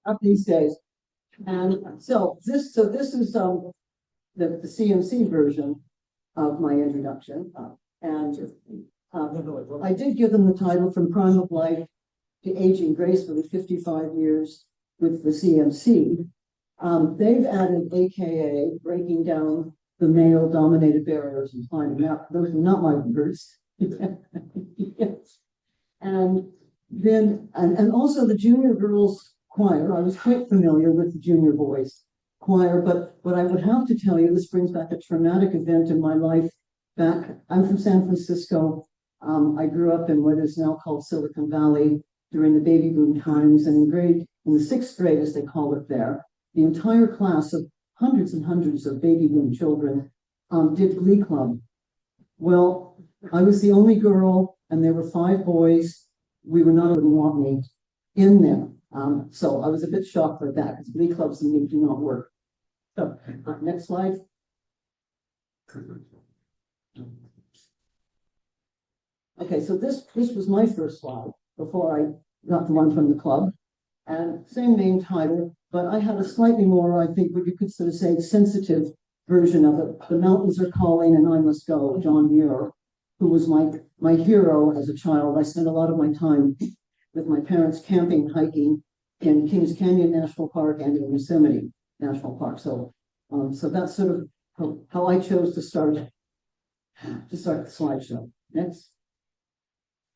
up these days. And so this is the CMC version of my introduction. I did give them the title From Prime of Life to Aging Gracefully, 55 Years with the CMC. They've added AKA, breaking down the male-dominated barriers and climbing up. Those are not my words. Yes. And then, and also the junior girls choir. I was quite familiar with the junior boys choir, but what I would have to tell you, this brings back a traumatic event in my life. I'm from San Francisco. I grew up in what is now called Silicon Valley during the baby boom times, and in the 6th grade, as they call it there, the entire class of hundreds and hundreds of baby boom children did Glee Club. Well, I was the only girl, and there were 5 boys. We were not going to want me in there. So I was a bit shocked by that, because Glee Clubs and me do not work. So next slide. Okay, so this was my first slide before I got the one from the club. And same name title, but I had a slightly more, I think, what you could sort of say, sensitive version of it. The Mountains Are Calling and I Must Go, John Muir, who was my hero as a child. I spent a lot of my time with my parents camping, hiking in Kings Canyon National Park and in Yosemite National Park. So that's sort of how I chose to start the slideshow. Next.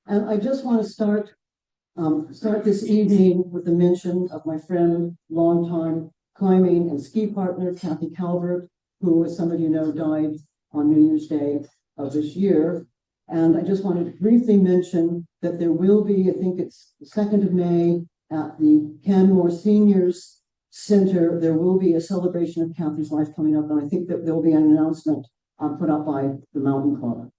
And I just want to start this evening with a mention of my friend, longtime climbing and ski partner, Kathy Calvert, who, as some of you know, died on New Year's Day of this year. And I just wanted to briefly mention that there will be, I think it's the 2nd of May, at the Canmore Seniors Center, there will be a celebration of Kathy's life coming up. And I think that there'll be an announcement put up by the Mountain Club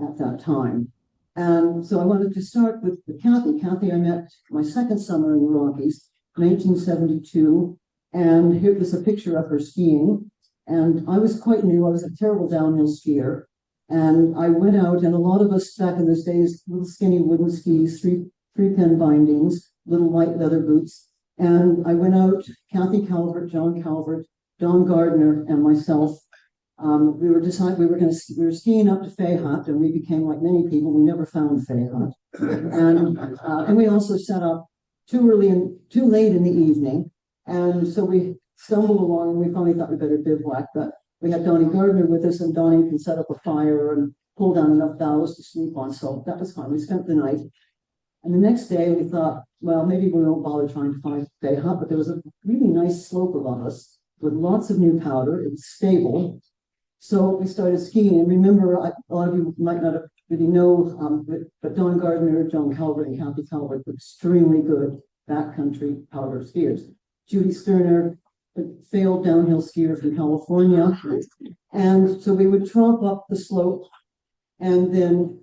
at that time. And so I wanted to start with Kathy. Kathy, I met my 2nd summer in the Rockies, 1972. And here was a picture of her skiing. And I was quite new. I was a terrible downhill skier. And I went out, and a lot of us back in those days, little skinny wooden skis, three-pin bindings, little white leather boots. And I went out, Kathy Calvert, John Calvert, Don Gardner, and myself. We were skiing up to Fayhut, and we became like many people. We never found Fayhut, and we also set up too late in the evening, and so we stumbled along. And we finally thought we better bivouac, but we had Donnie Gardner with us, and Donnie can set up a fire and pull down enough boughs to sleep on. So that was fun. We spent the night, and the next day we thought, well, maybe we won't bother trying to find Fayhut, but there was a really nice slope above us with lots of new powder. It was stable. So we started skiing, and remember, a lot of you might not really know, but Don Gardner, John Calvert, and Kathy Calvert were extremely good backcountry powder skiers. Judy Sterner, a failed downhill skier from California, and so we would tromp up the slope, and then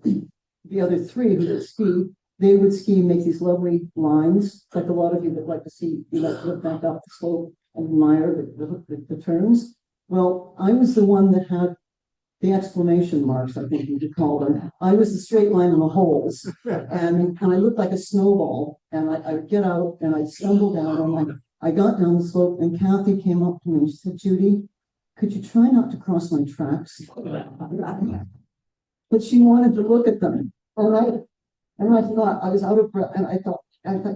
the other 3 who would ski, they would ski, make these lovely lines, like a lot of you would like to see. You like to look back up the slope and admire the turns. Well, I was the one that had the exclamation marks, I think you could call them. I was the straight line in the holes, and I looked like a snowball. And I would get out, and I'd stumble down, and I got down the slope, and Kathy came up to me and she said, "Judy, could you try not to cross my tracks?" But she wanted to look at them, and I thought I was out of breath, and I thought,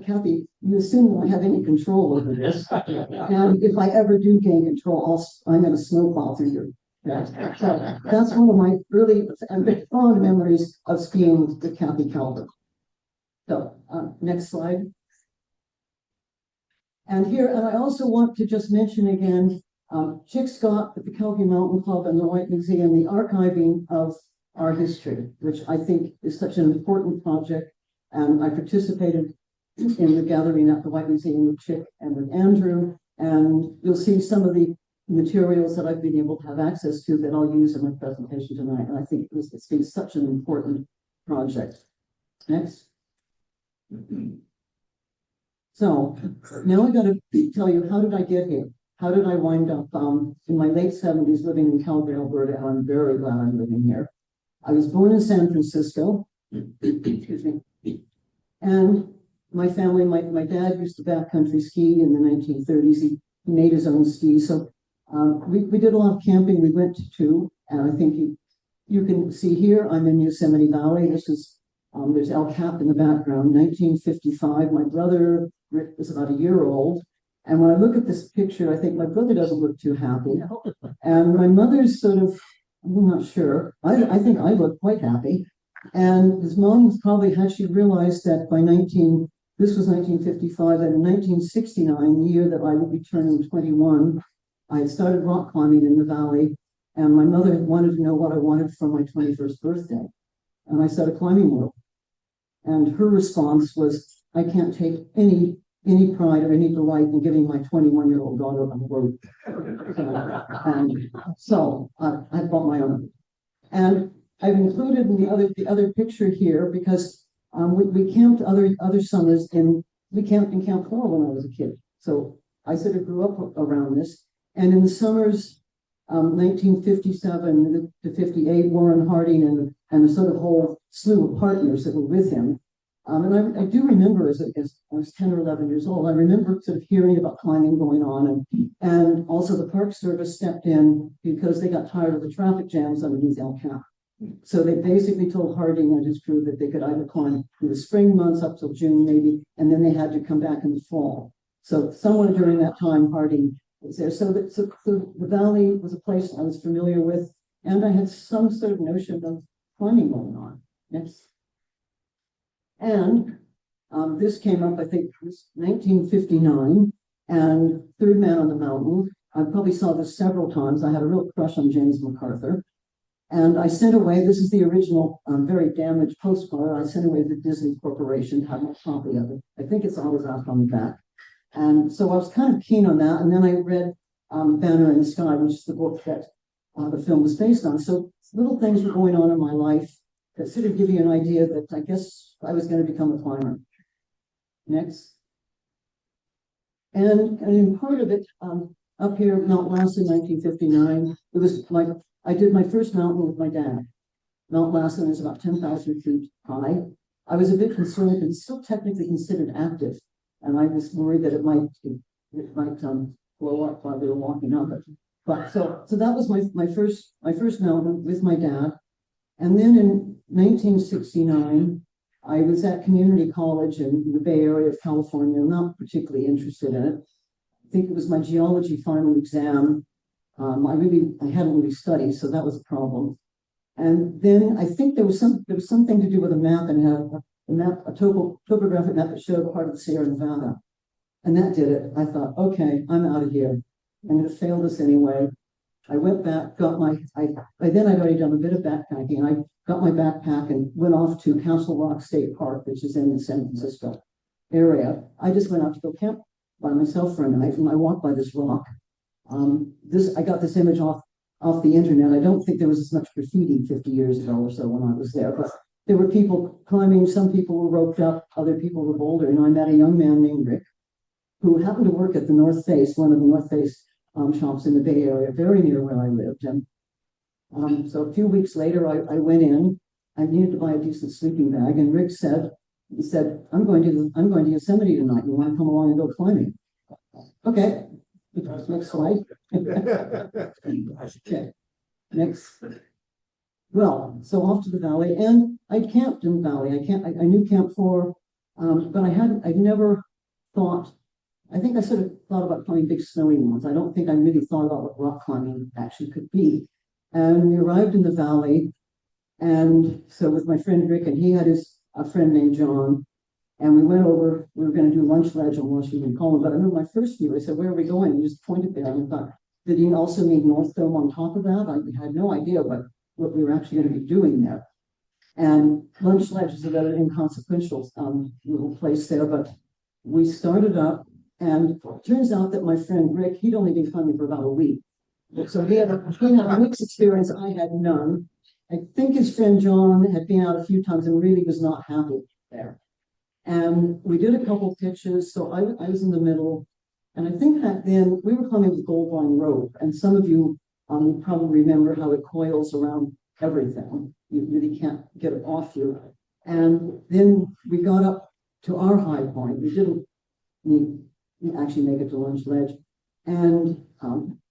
Kathy, you assume I have any control over this. And if I ever do gain control, I'm going to snowplow through your back. So that's one of my early and fond memories of skiing with Kathy Calvert. So next slide. And I also want to just mention again, Chick Scott at the Calgary Mountain Club and the White Museum, the archiving of our history, which I think is such an important project. And I participated in the gathering at the White Museum with Chick and with Andrew, and you'll see some of the materials that I've been able to have access to that I'll use in my presentation tonight. And I think it's been such an important project. Next. So now I got to tell you, how did I get here? How did I wind up in my late 70s living in Calgary, Alberta, and I'm very glad I'm living here. I was born in San Francisco, excuse me, and my family, my dad used to backcountry ski in the 1930s. He made his own skis. So we did a lot of camping. We went to two, and I think you can see here, I'm in Yosemite Valley. This is, there's El Cap in the background, 1955. My brother Rick was about a year old. And when I look at this picture, I think my brother doesn't look too happy. And my mother's sort of, I'm not sure. I think I look quite happy. And his mom was probably, had she realized that this was 1955, and in 1969, the year that I would be turning 21, I had started rock climbing in the valley, and my mother wanted to know what I wanted for my 21st birthday. And I said, a climbing rope. And her response was, I can't take any pride or any delight in giving my 21-year-old daughter a rope. And so I bought my own. And I've included in the other picture here because we camped other summers we camped in Camp Coral when I was a kid. So I sort of grew up around this. And in the summers, 1957 to 58, Warren Harding and a sort of whole slew of partners that were with him. And I do remember as I was 10 or 11 years old, I remember sort of hearing about climbing going on. And also the Park Service stepped in because they got tired of the traffic jams underneath El Cap. So they basically told Harding and his crew that they could either climb through the spring months up till June maybe, and then they had to come back in the fall. So somewhere during that time, Harding was there. So the valley was a place I was familiar with, and I had some sort of notion of climbing going on. Next. And this came up, I think, it was 1959, and Third Man on the Mountain. I probably saw this several times. I had a real crush on James MacArthur. And I sent away, this is the original very damaged postcard. I sent away to the Disney Corporation to have a copy of it. I think it's always out on the back. And so I was kind of keen on that. And then I read Banner in the Sky, which is the book that the film was based on. So little things were going on in my life that sort of give you an idea that I guess I was going to become a climber. Next. And in part of it, up here, Mount Lassen, 1959, it was like, I did my first mountain with my dad. Mount Lassen is about 10,000 feet high. I was a bit concerned, it's still technically considered active. And I was worried that it might blow up while we were walking up it. But so that was my first mountain with my dad. And then in 1969, I was at community college in the Bay Area of California. I'm not particularly interested in it. I think it was my geology final exam. I hadn't really studied, so that was a problem. And then I think there was something to do with a map, and a topographic map that showed part of the Sierra Nevada. And that did it. I thought, okay, I'm out of here. I'm going to fail this anyway. I went back, I'd already done a bit of backpacking. I got my backpack and went off to Castle Rock State Park, which is in the San Francisco area. I just went out to go camp by myself for a night, and I walked by this rock. I got this image off the internet. I don't think there was as much graffiti 50 years ago or so when I was there, but there were people climbing. Some people were roped up, other people were bouldering. I met a young man named Rick who happened to work at the North Face, one of the North Face shops in the Bay Area, very near where I lived. And so a few weeks later, I went in. I needed to buy a decent sleeping bag, and Rick said, I'm going to Yosemite tonight. You want to come along and go climbing? Okay. Next slide. Okay. Next. Well, so off to the valley, and I'd camped in the valley. I knew Camp 4, but I'd never thought. I think I sort of thought about climbing big snowy ones. I don't think I really thought about what rock climbing actually could be. And we arrived in the valley, and so with my friend Rick, and he had a friend named John. And we went over, we were going to do lunch ledge on Washington Column, but I remember my first view, I said, where are we going? And he just pointed there, and I thought, did he also mean North Dome on top of that? I had no idea what we were actually going to be doing there. And lunch ledge is a rather inconsequential little place there, but we started up, and it turns out that my friend Rick, he'd only been climbing for about a week. So he had a mixed experience, I had none. I think his friend John had been out a few times and really was not happy there. And we did a couple pitches, so I was in the middle. And I think that then we were climbing with gold line rope. And some of you probably remember how it coils around everything. You really can't get it off you. And then we got up to our high point. We didn't actually make it to Lunch Ledge. And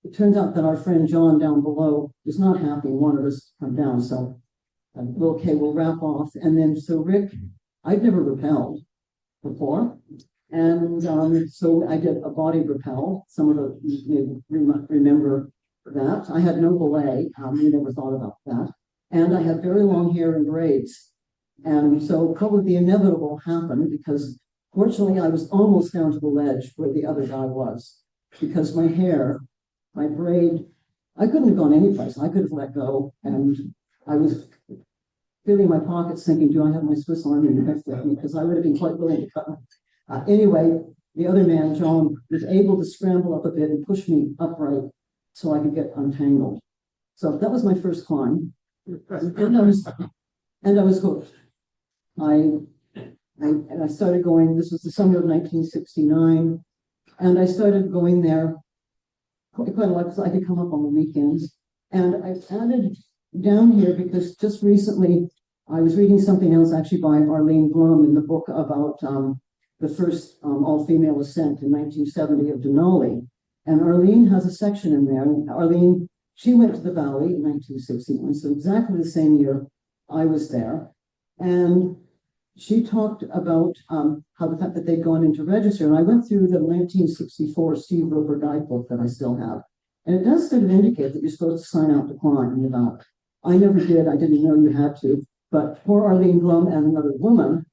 it turns out that our friend John down below was not happy and wanted us to come down. So, okay, we'll wrap off. And then, so Rick, I'd never rappelled before. And so I did a body rappel. Some of you may remember that. I had no belay. We never thought about that. And I had very long hair and braids. And so probably the inevitable happened because fortunately I was almost down to the ledge where the other guy was. Because my hair, my braid, I couldn't have gone anyplace. I could have let go. And I was feeling my pockets thinking, do I have my Swiss Army knife with me? Because I would have been quite willing to cut. Anyway, the other man, John, was able to scramble up a bit and push me upright so I could get untangled. So that was my first climb. And I was hooked. I started going, this was the summer of 1969, and I started going there quite a lot because I could come up on the weekends. And I added down here because just recently I was reading something else actually by Arlene Blum in the book about the first all-female ascent in 1970 of Denali. And Arlene has a section in there. And Arlene, she went to the valley in 1961, so exactly the same year I was there. And she talked about how the fact that they'd gone into register. And I went through the 1964 Steve Roper guidebook that I still have. And it does sort of indicate that you're supposed to sign out to climb in the valley. I never did. I didn't know you had to. But poor Arlene Blum and another woman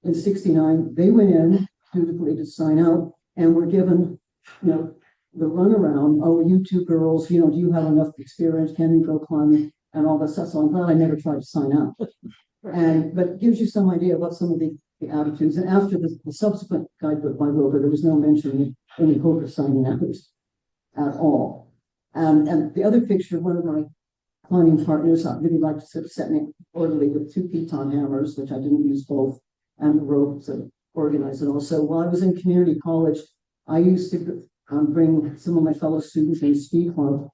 in 69, they went in dutifully to sign out and were given, the runaround. Oh, you two girls, do you have enough experience? Can you go climbing? And all that stuff. So I'm glad I never tried to sign out. But it gives you some idea about some of the attitudes. And after the subsequent guidebook by Roper, there was no mention of any hope of signing out at all. And the other picture, one of my climbing partners, I really like to sort of set me orderly with 2 piton hammers, which I didn't use both, and the ropes and organize it all. So while I was in community college, I used to bring some of my fellow students in ski club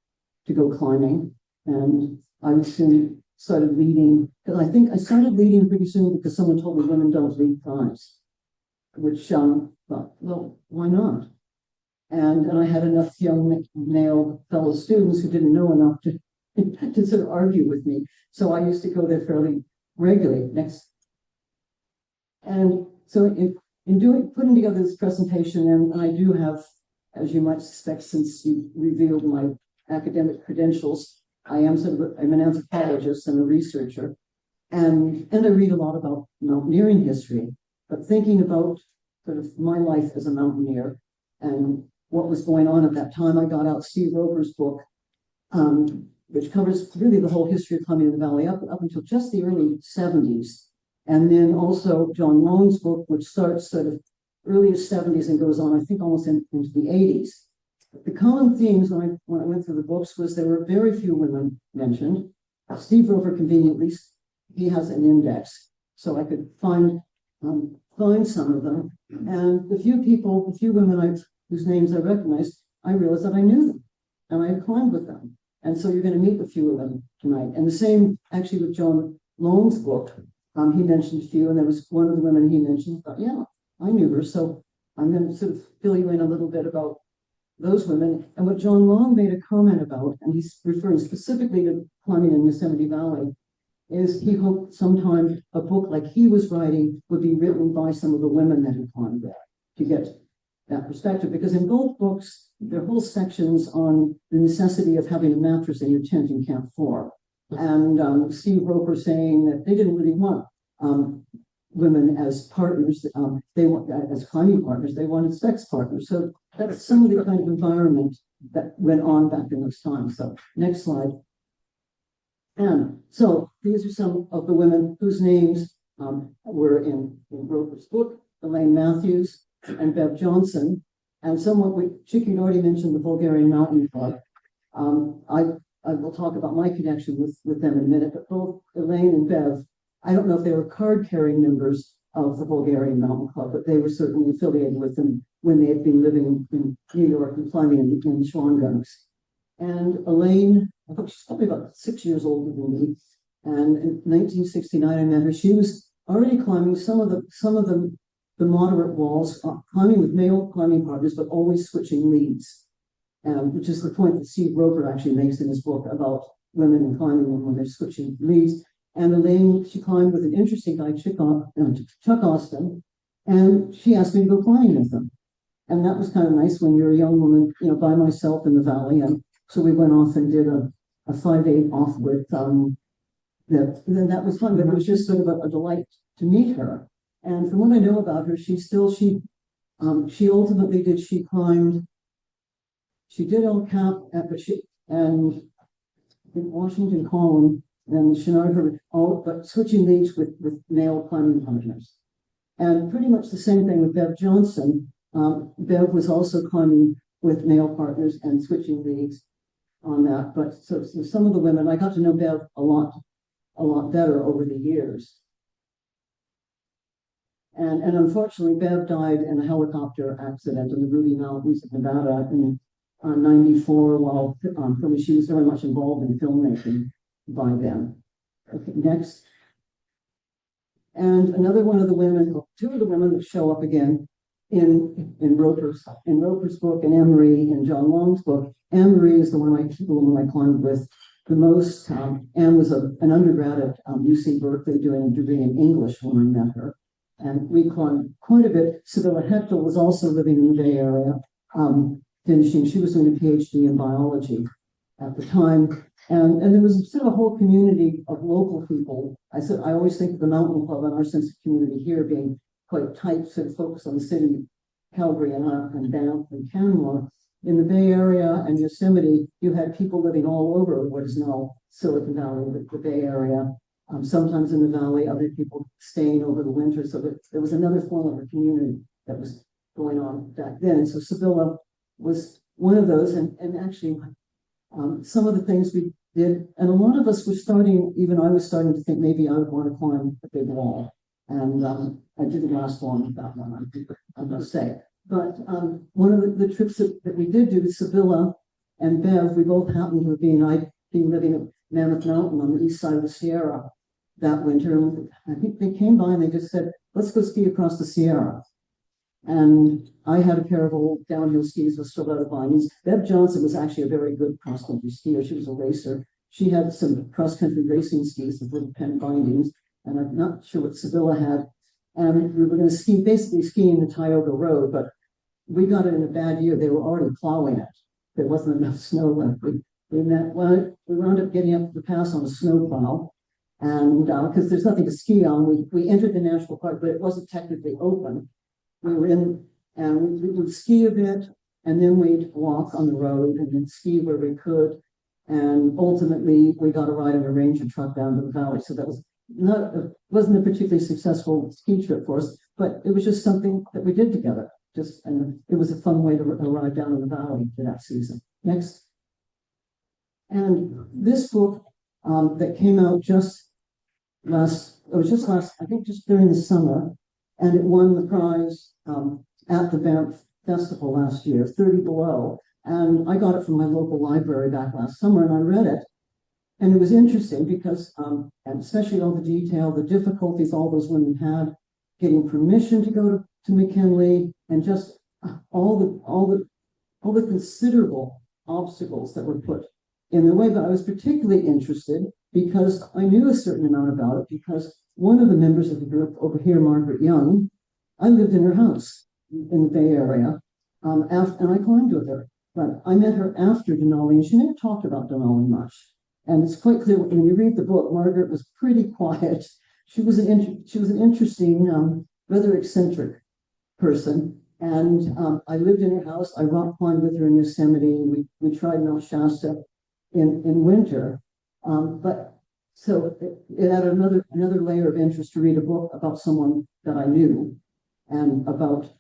to go climbing. And I soon started leading, because I think I started leading pretty soon because someone told me women don't lead climbs, which thought, well, why not? And I had enough young male fellow students who didn't know enough to sort of argue with me. So I used to go there fairly regularly. And so in putting together this presentation, and I do have, as you might suspect, since you revealed my academic credentials, I'm an anthropologist and a researcher, and I read a lot about mountaineering history, but thinking about sort of my life as a mountaineer and what was going on at that time, I got out Steve Roper's book, which covers really the whole history of climbing in the valley up until just the early 70s. And then also John Long's book, which starts sort of earliest 70s and goes on, I think, almost into the 80s. The common themes when I went through the books was there were very few women mentioned. Steve Roper, conveniently, he has an index, so I could find some of them. And the few women whose names I recognized, I realized that I knew them, and I had climbed with them. And so you're going to meet a few of them tonight. And the same actually with John Long's book. He mentioned a few, and there was one of the women he mentioned. I thought, yeah, I knew her. So I'm going to sort of fill you in a little bit about those women. And what John Long made a comment about, and he's referring specifically to climbing in Yosemite Valley, is he hoped sometime a book like he was writing would be written by some of the women that had climbed there to get that perspective. Because in both books, there are whole sections on the necessity of having a mattress in your tent in Camp 4. And Steve Roper saying that they didn't really want women as partners, they want as climbing partners, they wanted sex partners. So that's some of the kind of environment that went on back in those times. So next slide. And so these are some of the women whose names were in Roper's book: Elaine Matthews and Bev Johnson. And Chicky already mentioned the Bulgarian Mountain Club. I will talk about my connection with them in a minute, but both Elaine and Bev, I don't know if they were card-carrying members of the Bulgarian Mountain Club, but they were certainly affiliated with them when they had been living in New York and climbing in the Schwangungs. And Elaine, I think she's probably about 6 years older than me. And in 1969, I met her. She was already climbing some of the the moderate walls, climbing with male climbing partners, but always switching leads, which is the point that Steve Roper actually makes in his book about women and climbing when they're switching leads. And Elaine, she climbed with an interesting guy, Chuck Austin, and she asked me to go climbing with them. And that was kind of nice when you're a young woman, by myself in the valley. And so we went off and did a 5-8 off with that was fun, but it was just sort of a delight to meet her. And from what I know about her, she ultimately she did El Cap, and in Washington Column and Chenard, but switching leads with male climbing partners. And pretty much the same thing with Bev Johnson. Bev was also climbing with male partners and switching leads on that. But so some of the women, I got to know Bev a lot better over the years. And unfortunately, Bev died in a helicopter accident in the Ruby Mountains of Nevada in 94, while she was very much involved in filmmaking by then. Okay, next. And another one of the women, two of the women that show up again in Roper's book, and Anne-Marie in John Long's book. Anne-Marie is the woman I climbed with the most. Anne was an undergrad at UC Berkeley doing a degree in English when I met her. And we climbed quite a bit. Sibylla Hechtel was also living in the Bay Area, finishing. She was doing a PhD in biology at the time. And there was sort of a whole community of local people. I always think of the Mountain Club and our sense of community here being quite tight, sort of focused on the city, Calgary and Banff and Canmore. In the Bay Area and Yosemite, you had people living all over what is now Silicon Valley, the Bay Area. Sometimes in the valley, other people staying over the winter. So there was another form of a community that was going on back then. And so Sibylla was one of those. And actually, some of the things we did, and a lot of us were even I was starting to think maybe I would want to climb a big wall. And I didn't last long with that one, I must say. But one of the trips that we did do with Sibylla and Bev, we both happened to have been living at Mammoth Mountain on the east side of the Sierra that winter. And I think they came by and they just said, let's go ski across the Sierra. And I had a pair of old downhill skis with stiletto bindings. Bev Johnson was actually a very good cross-country skier. She was a racer. She had some cross-country racing skis with little pen bindings. And I'm not sure what Sibylla had. And we were going to basically skiing the Tioga Road, but we got it in a bad year. They were already plowing it. There wasn't enough snow left. We wound up getting up the pass on a snowplow. And because there's nothing to ski on, we entered the national park, but it wasn't technically open. We were in, and we would ski a bit, and then we'd walk on the road and then ski where we could. And ultimately, we got a ride in a ranger truck down to the valley. So that wasn't a particularly successful ski trip for us, but it was just something that we did together. And it was a fun way to arrive down in the valley for that season. Next. And this book that came out just during the summer, and it won the prize at the Banff Festival last year, 30 Below. And I got it from my local library back last summer, and I read it. And it was interesting because, and especially all the detail, the difficulties all those women had getting permission to go to McKinley, and just all the considerable obstacles that were put in their way. But I was particularly interested because I knew a certain amount about it, because one of the members of the group over here, Margaret Young, I lived in her house in the Bay Area, and I climbed with her. But I met her after Denali, and she never talked about Denali much. And it's quite clear when you read the book, Margaret was pretty quiet. She was an interesting, rather eccentric person. And I lived in her house. I rock climbed with her in Yosemite. We tried Mount Shasta in winter. But so it added another layer of interest to read a book about someone that I knew and about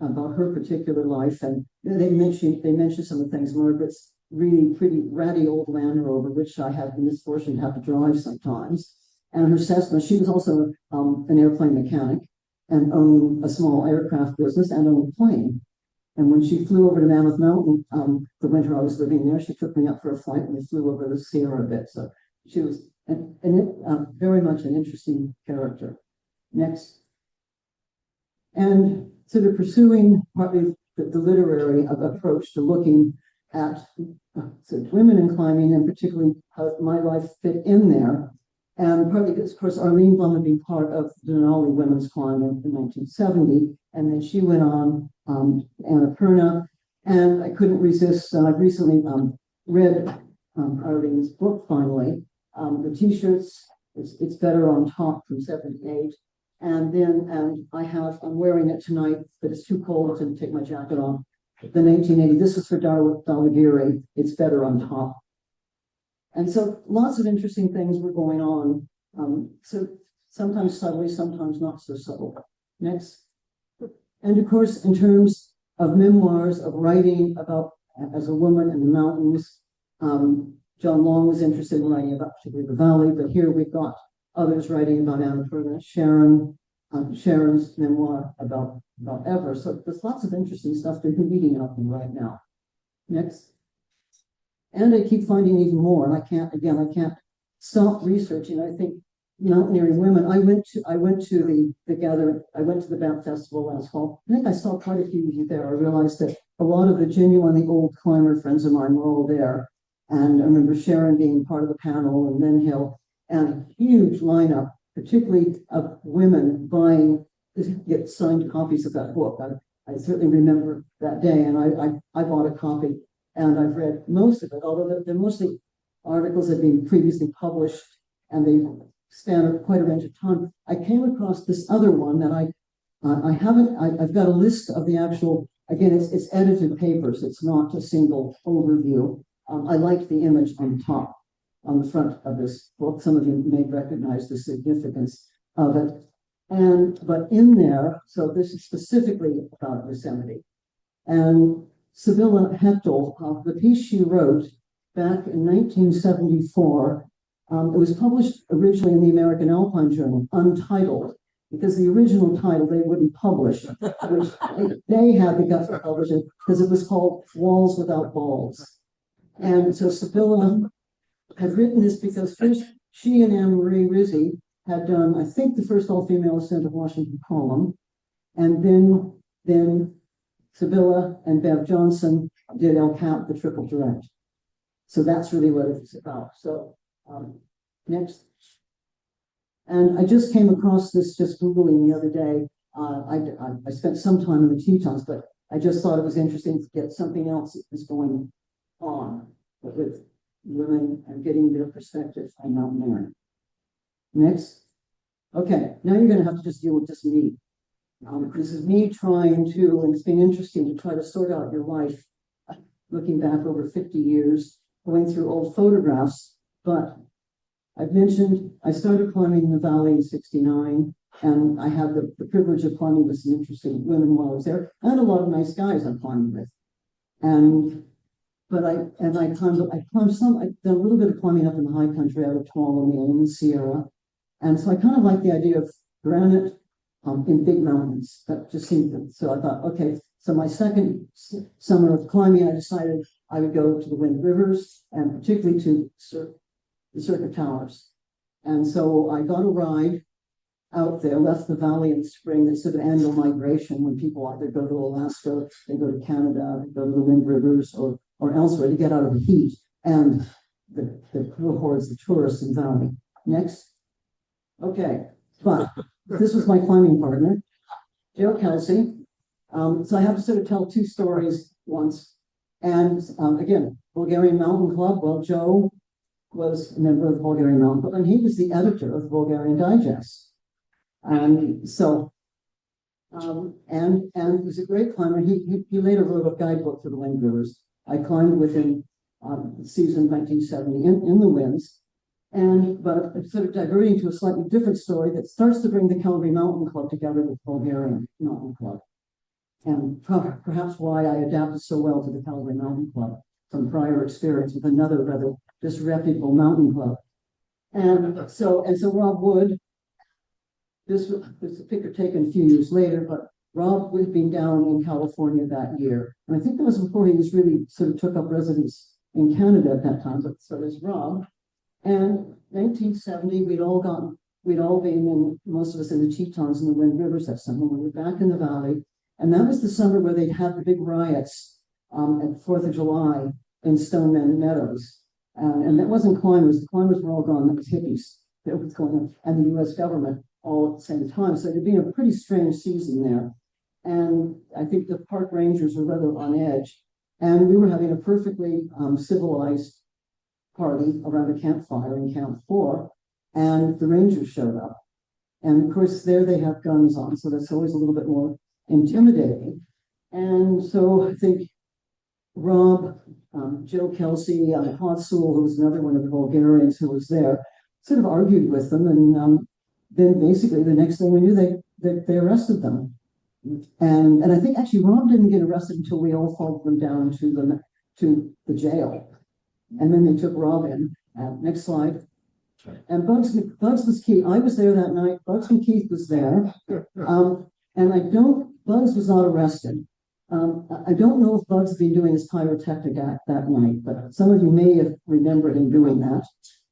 her particular life. And they mentioned some of the things. Margaret's really pretty ratty old Land Rover, which I had the misfortune to have to drive sometimes. And her Cessna, she was also an airplane mechanic and owned a small aircraft business and owned a plane. And when she flew over to Mammoth Mountain, the winter I was living there, she took me up for a flight and we flew over the Sierra a bit. So she was very much an interesting character. Next. and sort of pursuing partly the literary approach to looking at sort of women in climbing, and particularly how my life fit in there. And partly because, of course, Arlene Blum had been part of the Denali Women's Climb in 1970, and then she went on Annapurna, and I couldn't resist. I've recently read Arlene's book finally, the T-shirts. It's Better on Top from '78, and then I'm wearing it tonight, but it's too cold to take my jacket off. The 1980. This is for Dalagiri. It's Better on Top. And so lots of interesting things were going on. So sometimes subtly, sometimes not so subtle. Next. And of course, in terms of memoirs, of writing about as a woman in the mountains, John Long was interested in writing about particularly the valley, but here we've got others writing about Annapurna, Sharon's memoir about Ever. So there's lots of interesting stuff to be reading up in right now. Next. And I keep finding even more, and I can't stop researching. I think mountaineering women. I went to the Banff Festival last fall. I think I saw quite a few of you there. I realized that a lot of the genuinely old climber friends of mine were all there. And I remember Sharon being part of the panel, and Lynn Hill, and a huge lineup, particularly of women get signed copies of that book. I certainly remember that day, and I bought a copy. And I've read most of it, although they're mostly articles that have been previously published, and they span quite a range of time. I came across this other one that I've got a list of the actual, again, it's edited papers. It's not a single overview. I like the image on top, on the front of this book. Some of you may recognize the significance of it. But in there, so this is specifically about Yosemite. And Sibylla Hechtel, the piece she wrote back in 1974, it was published originally in the American Alpine Journal, untitled, because the original title they wouldn't publish, which they had the guts to publish it, because it was called Walls Without Balls. And so Sibylla had written this because first she and Anne Marie Rizzi had done, I think, the first all-female ascent of Washington Column, and then Sibylla and Bev Johnson did El Cap, the triple direct. So that's really what it's about. So next. And I just came across this just Googling the other day. I spent some time in the Tetons, but I just thought it was interesting to get something else that was going on with women and getting their perspective on mountaineering. Next. Okay, now you're going to have to just deal with just me. This is me trying to, and it's been interesting to try to sort out your life, looking back over 50 years, going through old photographs. But I've mentioned I started climbing in the valley in '69, and I had the privilege of climbing with some interesting women while I was there, and a lot of nice guys I'm climbing with. I've done a little bit of climbing up in the high country out of Tuolumne in the Sierra. And so I kind of like the idea of granite in big mountains. That just seemed good. So I thought, okay, so my second summer of climbing, I decided I would go to the Wind Rivers, and particularly to the Circuit Towers. And so I got a ride out there, left the valley in the spring. It's sort of annual migration when people either go to Alaska, they go to Canada, they go to the Wind Rivers or elsewhere to get out of the heat and the cohorts, the tourists in the valley. Next. Okay, but this was my climbing partner, Joe Kelsey. So I have to sort of tell two stories once. And again, Bulgarian Mountain Club. Well, Joe was a member of the Bulgarian Mountain Club, and he was the editor of the Bulgarian Digest. And so, and he was a great climber. He later wrote a guidebook for the Wind Rivers. I climbed with him season 1970 in the winds. But it's sort of diverting to a slightly different story that starts to bring the Calgary Mountain Club together with the Bulgarian Mountain Club. And perhaps why I adapted so well to the Calgary Mountain Club from prior experience with another rather disreputable mountain club. And so Rob Wood, this was a picture taken a few years later, but Rob had been down in California that year. And I think that was before he was really sort of took up residence in Canada at that time, but so does Rob. And 1970, we'd all gotten we'd all been in, most of us in the Tetons and the Wind Rivers that summer. We were back in the valley, and that was the summer where they'd had the big riots at 4th of July in Stoneman Meadows. And that wasn't climbers. The climbers were all gone. That was hippies that was going on, and the U.S. government all at the same time. So it had been a pretty strange season there. And I think the park rangers were rather on edge. And we were having a perfectly civilized party around a campfire in Camp 4, and the rangers showed up. And of course, there they have guns on, so that's always a little bit more intimidating. And so I think Rob, Joe Kelsey, Hotsul, who was another one of the Bulgarians who was there, sort of argued with them, and then basically the next thing we knew, they arrested them. And I think actually Rob didn't get arrested until we all followed them down to the jail. And then they took Rob in. Next slide. And Bugs McKeith, I was there that night. Bugs McKeith was there. And Bugs was not arrested. I don't know if Bugs had been doing his pyrotechnic act that night, but some of you may have remembered him doing that.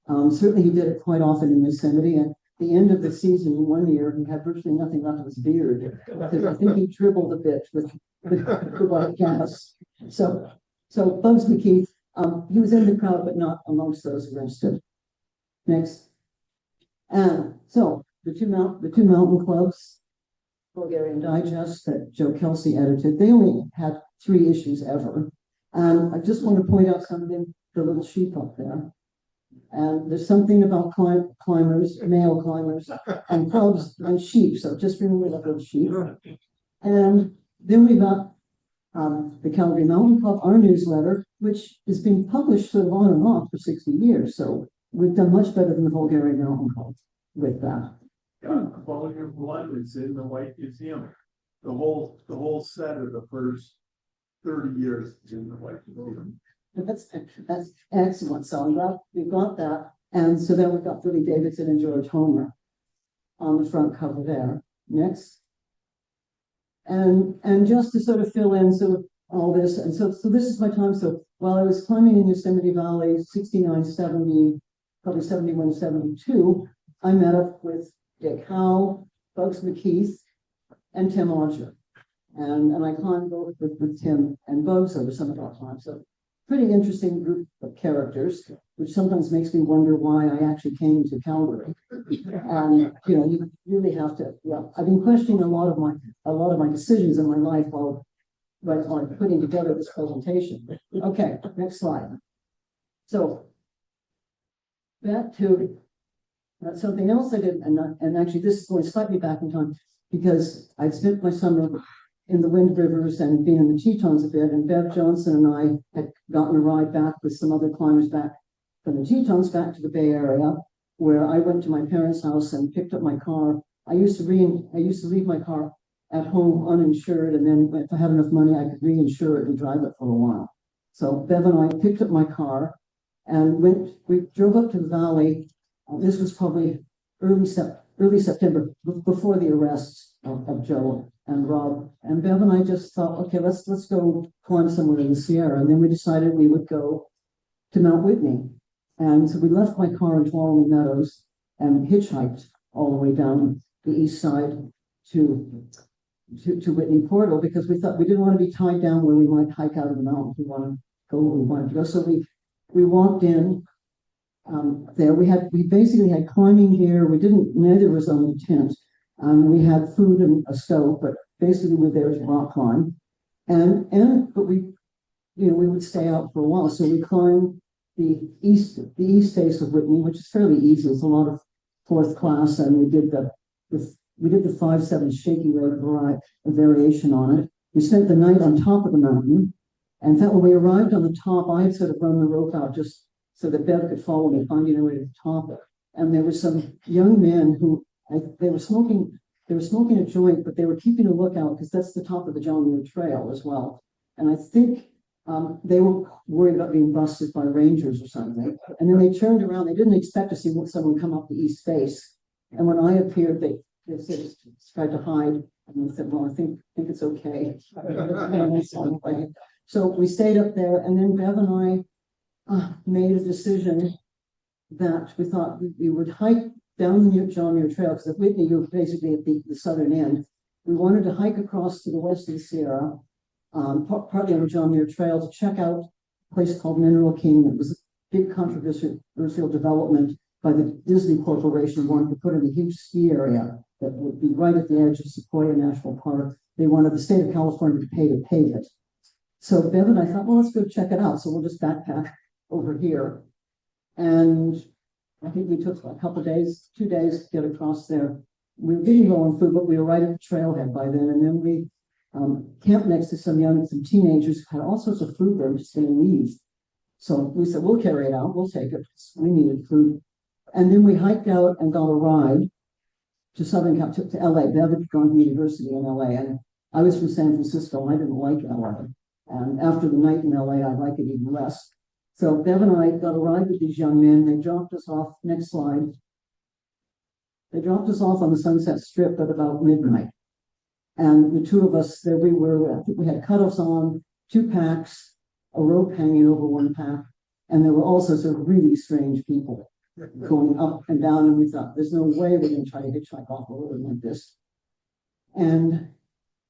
Certainly he did it quite often in Yosemite. And the end of the season, one year, he had virtually nothing left of his beard, because I think he dribbled a bit with the white gas. So Bugs McKeith, he was in the crowd, but not amongst those arrested. Next. And so the two mountain clubs, Bulgarian Digest that Joe Kelsey edited, they only had 3 issues ever. And I just want to point out something, the little sheep up there. And there's something about climbers, male climbers, and clubs and sheep. So just remember that little sheep. And then we got the Calgary Mountain Club, our newsletter, which has been published sort of on and off for 60 years. So we've done much better than the Bulgarian Mountain Club with that. Yeah, Volume 1 is in the White Museum. The whole set of the first 30 years is in the White Museum. That's excellent. So I'm glad we got that. And so then we've got Billy Davidson and George Homer on the front cover there. Next. And just to sort of fill in sort of all this, and so this is my time. So while I was climbing in Yosemite Valley, 69, 70, probably 71, 72, I met up with Dick Howe, Bugs McKeith, and Tim Odger. And I climbed both with Tim and Bugs over some of that time. So pretty interesting group of characters, which sometimes makes me wonder why I actually came to Calgary. And you really have to. Yeah, I've been questioning a lot of my decisions in my life while putting together this presentation. Okay, next slide. So back to something else I did, and actually this is going slightly back in time because I'd spent my summer in the Wind Rivers and being in the Tetons a bit, and Bev Johnson and I had gotten a ride back with some other climbers back from the Tetons back to the Bay Area, where I went to my parents' house and picked up my car. I used to leave my car at home uninsured, and then if I had enough money, I could reinsure it and drive it for a while. So Bev and I picked up my car and we drove up to the valley. This was probably early September, before the arrests of Joe and Rob. And Bev and I just thought, okay, let's go climb somewhere in the Sierra. And then we decided we would go to Mount Whitney. And so we left my car in Tuolumne Meadows and hitchhiked all the way down the east side to Whitney Portal, because we thought we didn't want to be tied down where we might hike out of the mountains. We wanted to go where we wanted to go. So we walked in there. We basically had climbing gear. Neither was on the tent. We had food and a stove, but basically we were there to rock climb. But we would stay out for a while. So we climbed the east face of Whitney, which is fairly easy. It's a lot of 4th class, and we did the 5-7 shaky road variation on it. We spent the night on top of the mountain. And in fact, when we arrived on the top, I had sort of run the rope out just so that Bev could follow me, finding their way to the top. And there were some young men who they were smoking a joint, but they were keeping a lookout because that's the top of the John Muir Trail as well. And I think they were worried about being busted by rangers or something. And then they turned around. They didn't expect to see someone come up the east face. And when I appeared, they tried to hide. And they said, well, I think it's okay. So we stayed up there, and then Bev and I made a decision that we thought we would hike down the John Muir Trail, because at Whitney, you're basically at the southern end. We wanted to hike across to the west of the Sierra, partly on the John Muir Trail, to check out a place called Mineral King. It was a big controversial development by the Disney Corporation, wanted to put in a huge ski area that would be right at the edge of Sequoia National Park. They wanted the state of California to pave it. So Bev and I thought, well, let's go check it out. So we'll just backpack over here. And I think we took a couple of days, 2 days to get across there. We were getting low on food, but we were right at the trailhead by then. And then we camped next to some teenagers who had all sorts of food. They were just going to leave. So we said, we'll carry it out. We'll take it. We needed food. And then we hiked out and got a ride to Southern Cal, to LA. Bev had gone to university in LA. And I was from San Francisco. I didn't like LA. And after the night in LA, I like it even less. So Bev and I got a ride with these young men. They dropped us off. Next slide. They dropped us off on the Sunset Strip at about midnight. And the two of us, there we were, I think we had cutoffs on, 2 packs, a rope hanging over 1 pack. And there were also sort of really strange people going up and down. And we thought, there's no way we're going to try to hitchhike off a road like this. And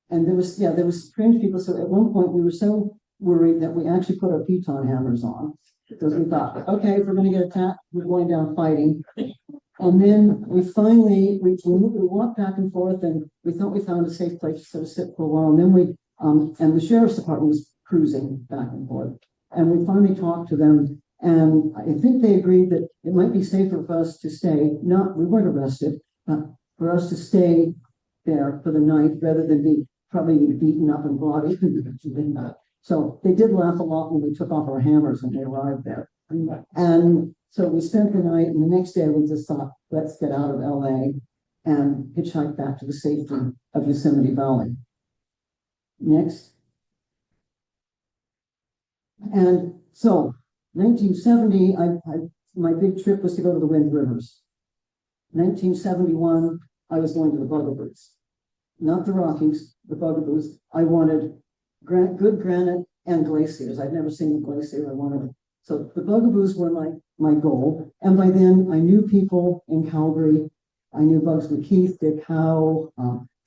there was strange people. So at one point we were so worried that we actually put our piton hammers on, because we thought, okay, if we're going to get attacked, we're going down fighting. And then we finally, we walked back and forth, and we thought we found a safe place to sort of sit for a while. And then and the sheriff's department was cruising back and forth. And we finally talked to them, and I think they agreed that it might be safer for us to stay, we weren't arrested, but for us to stay there for the night rather than be probably beaten up and bloody. So they did laugh a lot when we took off our hammers when they arrived there. And so we spent the night, and the next day we just thought, let's get out of LA and hitchhike back to the safety of Yosemite Valley. Next. And so 1970, my big trip was to go to the Wind Rivers. 1971, I was going to the Bugaboos. Not the Rockies, the Bugaboos. I wanted good granite and glaciers. I'd never seen a glacier. I wanted it. So the Bugaboos were my goal. And by then I knew people in Calgary. I knew Bugs McKeith, Dick Howe,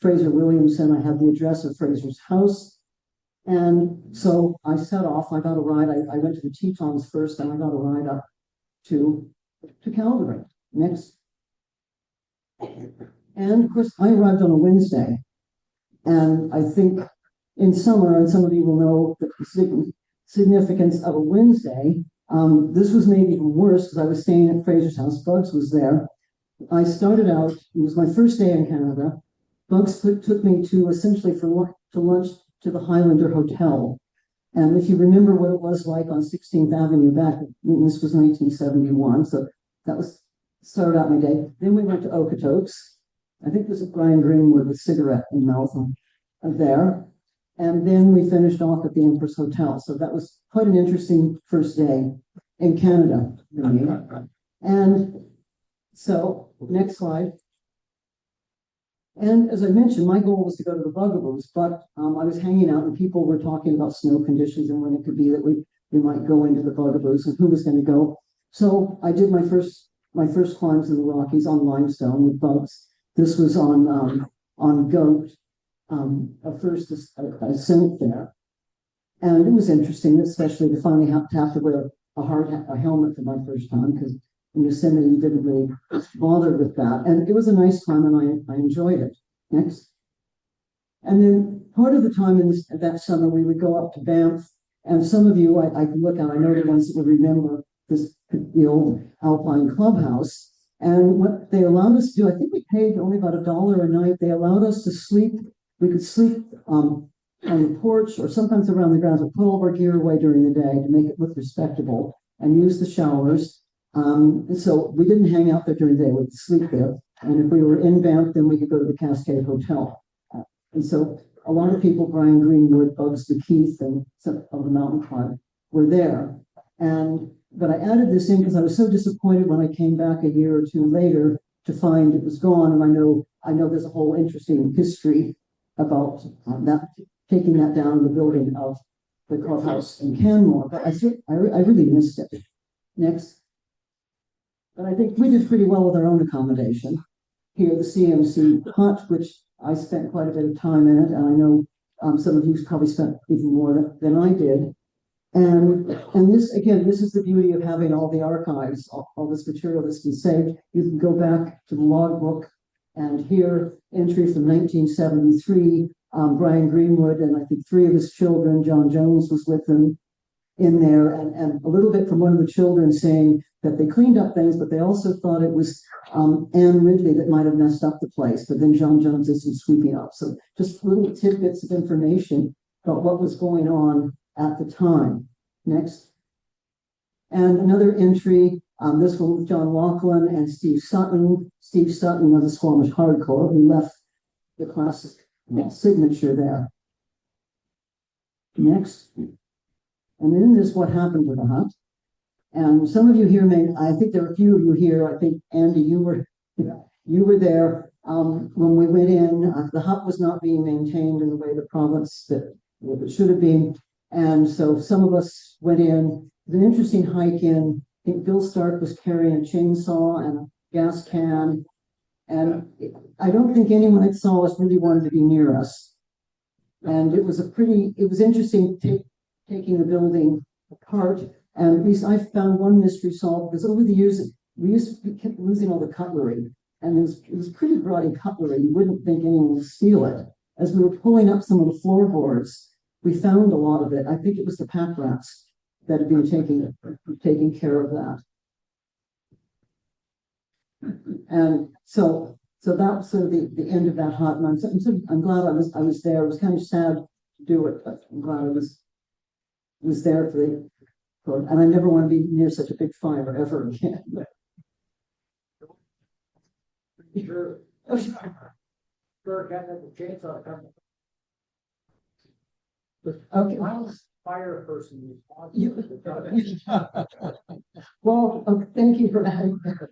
Fraser Williamson. I had the address of Fraser's house. And so I set off. I got a ride. I went to the Tetons first, and I got a ride up to Calgary. Next. And of course, I arrived on a Wednesday. And I think in summer, and some of you will know the significance of a Wednesday, this was made even worse because I was staying at Fraser's house. Bugs was there. I started out, it was my first day in Canada. Bugs took me to essentially to lunch to the Highlander Hotel. And if you remember what it was like on 16th Avenue back, this was 1971. So that started out my day. Then we went to Okotoks. I think this is Brian Greenwood with cigarette in mouth there. And then we finished off at the Empress Hotel. So that was quite an interesting first day in Canada for me. And so, next slide. And as I mentioned, my goal was to go to the Bugaboos, but I was hanging out and people were talking about snow conditions and when it could be that we might go into the Bugaboos and who was going to go. So I did my first climbs in the Rockies on limestone with Bugs. This was on Goat. A first ascent there. And it was interesting, especially to finally have to wear a helmet for my first time, because in Yosemite you didn't really bother with that. And it was a nice time and I enjoyed it. Next. And then part of the time in that summer we would go up to Banff, and some of you I can look at, I know the ones that would remember the old Alpine Clubhouse. And what they allowed us to do, I think we paid only about $1 a night. They allowed us to sleep. We could sleep on the porch or sometimes around the grounds. We put all of our gear away during the day to make it look respectable and use the showers. And so we didn't hang out there during the day. We'd sleep there. And if we were in Banff, then we could go to the Cascade Hotel. And so a lot of people, Brian Greenwood, Bugs McKeith, and some of the Mountain Club were there. But I added this in because I was so disappointed when I came back a year or two later to find it was gone. And I know there's a whole interesting history about that, taking that down, the building of the clubhouse in Canmore, but I really missed it. Next. But I think we did pretty well with our own accommodation. Here, the CMC hut, which I spent quite a bit of time in it, and I know some of you probably spent even more than I did. And this, again, this is the beauty of having all the archives, all this material that's been saved. You can go back to the logbook, and here, entry from 1973, Brian Greenwood, and I think 3 of his children, John Jones was with them in there, and a little bit from one of the children saying that they cleaned up things, but they also thought it was Anne Ridley that might have messed up the place, but then John Jones did some sweeping up. So just little tidbits of information about what was going on at the time. Next. And another entry, this one with John Laughlin and Steve Sutton. Steve Sutton of the Squamish Hardcore, who left the classic signature there. Next. And then this what happened to the hut. And some of you here I think there are a few of you here. I think, Andy, you were there when we went in. The hut was not being maintained in the way the province that it should have been. And so some of us went in. It was an interesting hike in. I think Bill Stark was carrying a chainsaw and a gas can. And I don't think anyone that saw us really wanted to be near us. And it was interesting taking the building apart. And at least I found one mystery solved, because over the years, we kept losing all the cutlery. And it was pretty gaudy cutlery. You wouldn't think anyone would steal it. As we were pulling up some of the floorboards, we found a lot of it. I think it was the pack rats that had been taking care of that. And so that's sort of the end of that hut. And I'm glad I was there. It was kind of sad to do it, but I'm glad I was there and I never want to be near such a big fire ever again. Sure. Sure, got the chainsaw coming. Okay. How's fire person Well, thank you for adding that.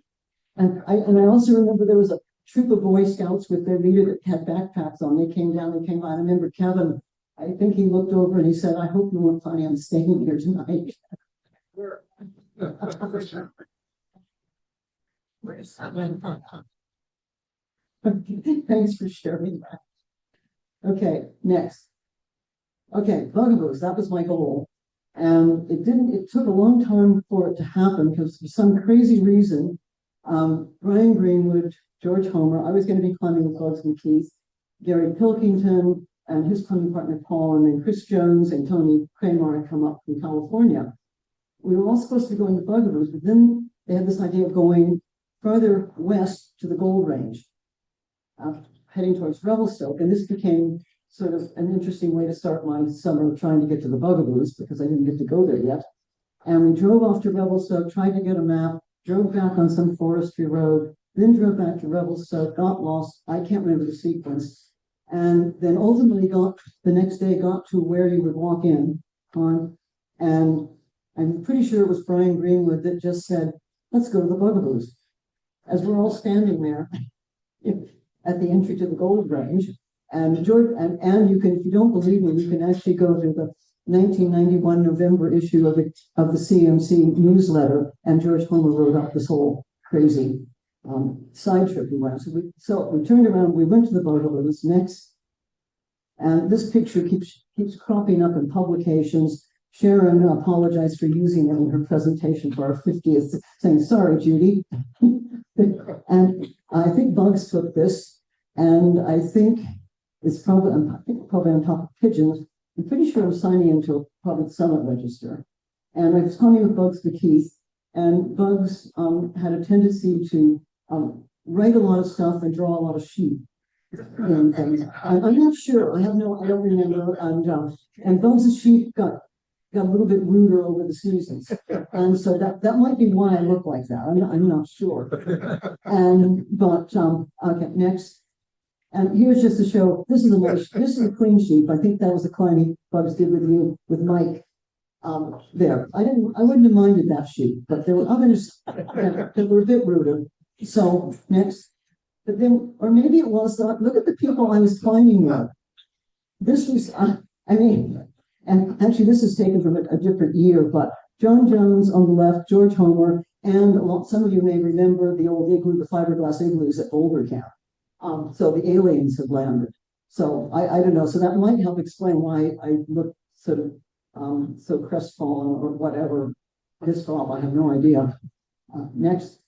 And I also remember there was a troop of Boy Scouts with their leader that had backpacks on. They came by. I remember Kevin, I think he looked over and he said, "I hope you weren't planning on staying here tonight." Thanks for sharing that. Okay, next. Okay, bugaboos, that was my goal. And it took a long time for it to happen because for some crazy reason, Brian Greenwood, George Homer, I was going to be climbing with Bugs McKeith, Gary Pilkington, and his climbing partner Paul, and then Chris Jones and Tony Kramer had come up from California. We were all supposed to be going to bugaboos, but then they had this idea of going further west to the Gold Range, heading towards Revelstoke, and this became sort of an interesting way to start my summer trying to get to the bugaboos because I didn't get to go there yet. And we drove off to Revelstoke, tried to get a map, drove back on some forestry road, then drove back to Revelstoke, got lost. I can't remember the sequence. And then ultimately got to where you would walk in on, and I'm pretty sure it was Brian Greenwood that just said, "Let's go to the bugaboos." As we're all standing there at the entry to the Gold Range. And George, and you can, if you don't believe me, you can actually go to the 1991 November issue of the CMC newsletter, and George Homer wrote up this whole crazy side trip we went. So we turned around, we went to the bugaboos next, and this picture keeps cropping up in publications. Sharon apologized for using it in her presentation for our 50th, saying, "Sorry, Judy." And I think Bugs took this, and I think it's probably on top of pigeons. I'm pretty sure I'm signing into a public summit register. And I was talking with Bugs McKeith, and Bugs had a tendency to write a lot of stuff and draw a lot of sheep and things. I'm not sure. I don't remember. And Bugs' sheep got a little bit ruder over the seasons. And so that might be why I look like that. I'm not sure. Okay, next. And here's just to show, this is a clean sheep. I think that was the climbing Bugs did with Mike there. I wouldn't have minded that sheep, but there were others that were a bit ruder. So next, but then, or maybe it was, look at the people I was climbing with. This was, and actually this is taken from a different year, but John Jones on the left, George Homer, And some of you may remember the old igloo, the fiberglass igloos at Boulder Camp. So the aliens have landed. So I don't know. So that might help explain why I look sort of so crestfallen or whatever. Pissed off. I have no idea. Next.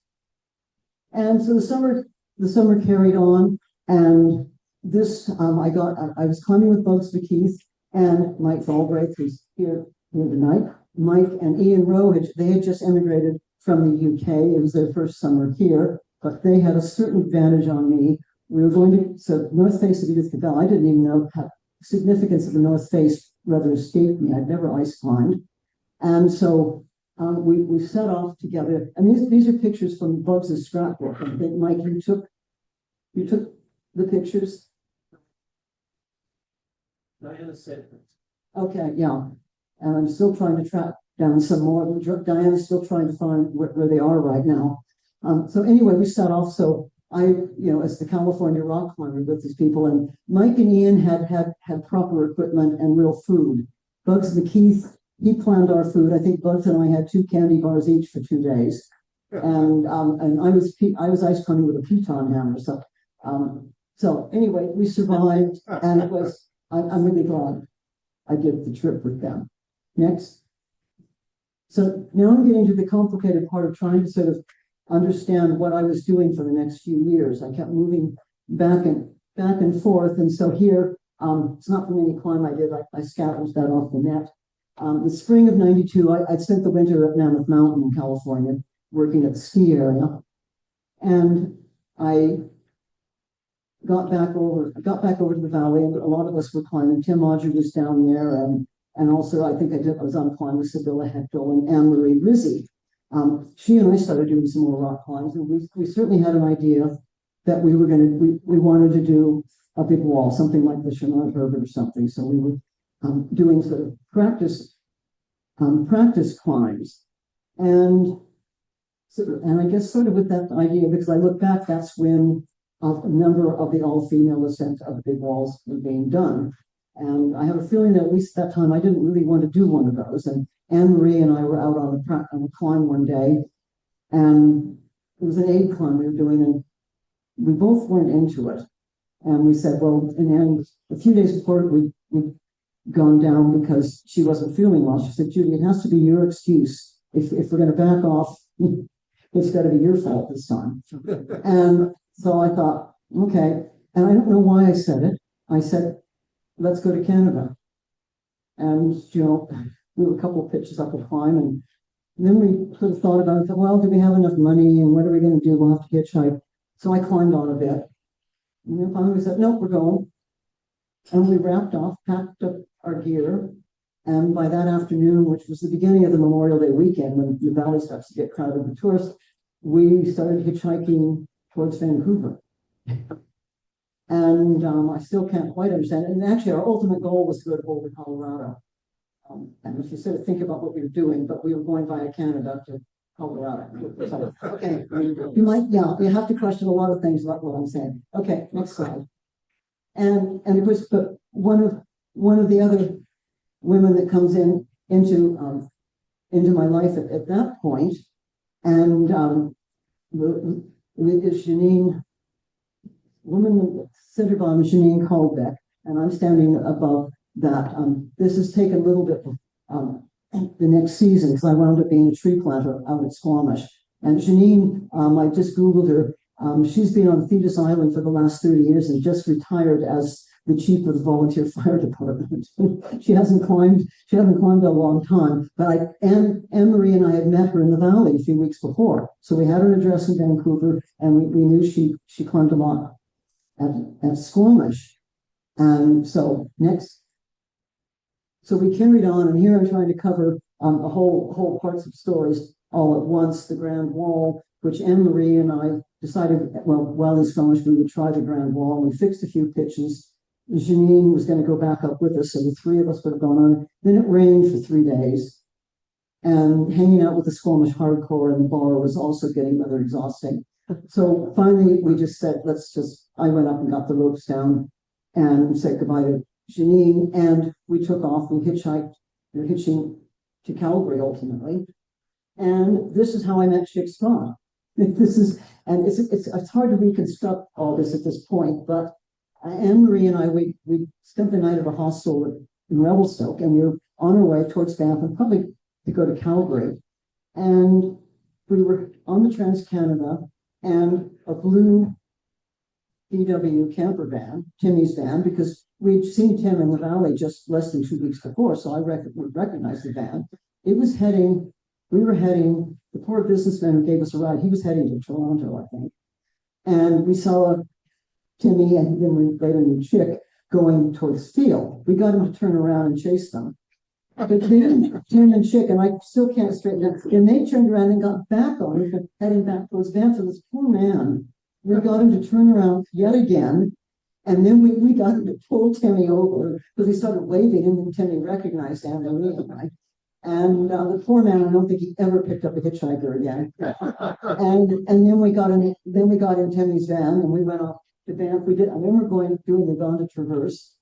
And so the summer carried on, and this I was climbing with Bugs McKeith and Mike Galbraith, who's here tonight. Mike and Ian Rowe they had just emigrated from the UK. It was their first summer here, but they had a certain advantage on me. We were going to, so North Face of Edith Cavell, I didn't even know how the significance of the North Face rather escaped me. I'd never ice climbed. And so we set off together. And these are pictures from Bugs' scrapbook. I think, Mike, you took the pictures? Diana said. Okay, yeah. And I'm still trying to track down some more. Diana's still trying to find where they are right now. So anyway, we set off. So as the California rock climber with these people, and Mike and Ian had proper equipment and real food. Bugs McKeith, he planned our food. I think Bugs and I had 2 candy bars each for 2 days. And I was ice climbing with a piton hammer. So anyway, we survived, and it was, I'm really glad I did the trip with them. Next. So now I'm getting to the complicated part of trying to sort of understand what I was doing for the next few years. I kept moving back and forth. And so here, it's not from any climb I did. I scavenged that off the net. The spring of '92, I'd spent the winter at Mammoth Mountain in California, working at the ski area. And I got back over to the valley, and a lot of us were climbing. Tim Audrey was down there, and also I think I was on a climb with Sibylla Heckel and Anne-Marie Rizzi. She and I started doing some more rock climbs, and we certainly had an idea that we wanted to do a big wall, something like the Chinook Herbert or something. So we were doing sort of practice climbs, and I guess sort of with that idea, because I look back, that's when a number of the all-female ascent of the big walls were being done. And I have a feeling that at least at that time, I didn't really want to do one of those. And Anne-Marie and I were out on a climb one day, and it was an aid climb we were doing, and we both weren't into it. And we said, well, and a few days before we'd gone down because she wasn't feeling well. She said, Judy, it has to be your excuse. If we're going to back off, it's got to be your fault this time. And so I thought, okay. And I don't know why I said it. I said, let's go to Canada. And, we were a couple of pitches up a climb, and then we sort of thought about it. Well, do we have enough money, and what are we going to do? We'll have to hitchhike. So I climbed on a bit. And then finally we said, nope, we're going. And we wrapped off, packed up our gear. And by that afternoon, which was the beginning of the Memorial Day weekend, when the valley starts to get crowded with tourists, we started hitchhiking towards Vancouver. And I still can't quite understand it. And actually, our ultimate goal was to go to Boulder, Colorado. And if you sort of think about what we were doing, but we were going via Canada to Colorado. So, okay, you have to question a lot of things about what I'm saying. Okay, next slide. And of course, but one of the other women that comes into my life at that point, and is Janine, woman centered on Janine Kolbeck, and I'm standing above that. This has taken a little bit the next season, because I wound up being a tree planter out at Squamish. And Janine, I just Googled her. She's been on Thetis Island for the last 30 years and just retired as the chief of the volunteer fire department. She hasn't climbed a long time, but Anne-Marie and I had met her in the valley a few weeks before. So we had an address in Vancouver, and we knew she climbed a lot at Squamish. And so next. So we carried on, and here I'm trying to cover a whole parts of stories all at once. The Grand Wall, which Anne-Marie and I decided, while in Squamish, we would try the Grand Wall. We fixed a few pitches. Janine was going to go back up with us, so the three of us would have gone on. Then it rained for 3 days, and hanging out with the Squamish hardcore and the bar was also getting rather exhausting. So finally, we just said, I went up and got the ropes down and said goodbye to Janine, and we took off. We hitchhiked. We were hitching to Calgary ultimately, And this is how I met Chick Scott. This is, and it's hard to reconstruct all this at this point, but Anne Marie and I, we spent the night at a hostel in Revelstoke, and we were on our way towards Banff and probably to go to Calgary. And we were on the Trans-Canada, and a blue VW camper van, Timmy's van, because we'd seen Tim in the valley just less than 2 weeks before, so I recognized the van. We were heading, the poor businessman who gave us a ride, he was heading to Toronto, I think. And we saw Timmy and then we later knew Chick going towards Steele. We got him to turn around and chase them. But Tim and Chick, and I still can't straighten it, and they turned around and got back on it, heading back towards Banff. So this poor man, we got him to turn around yet again. And then we got him to pull Timmy over because he started waving, and then Timmy recognized Anne Marie and I. And the poor man, I don't think he ever picked up a hitchhiker again. And then we got in Timmy's van, and we went off to Banff. I remember doing the Gonda Traverse,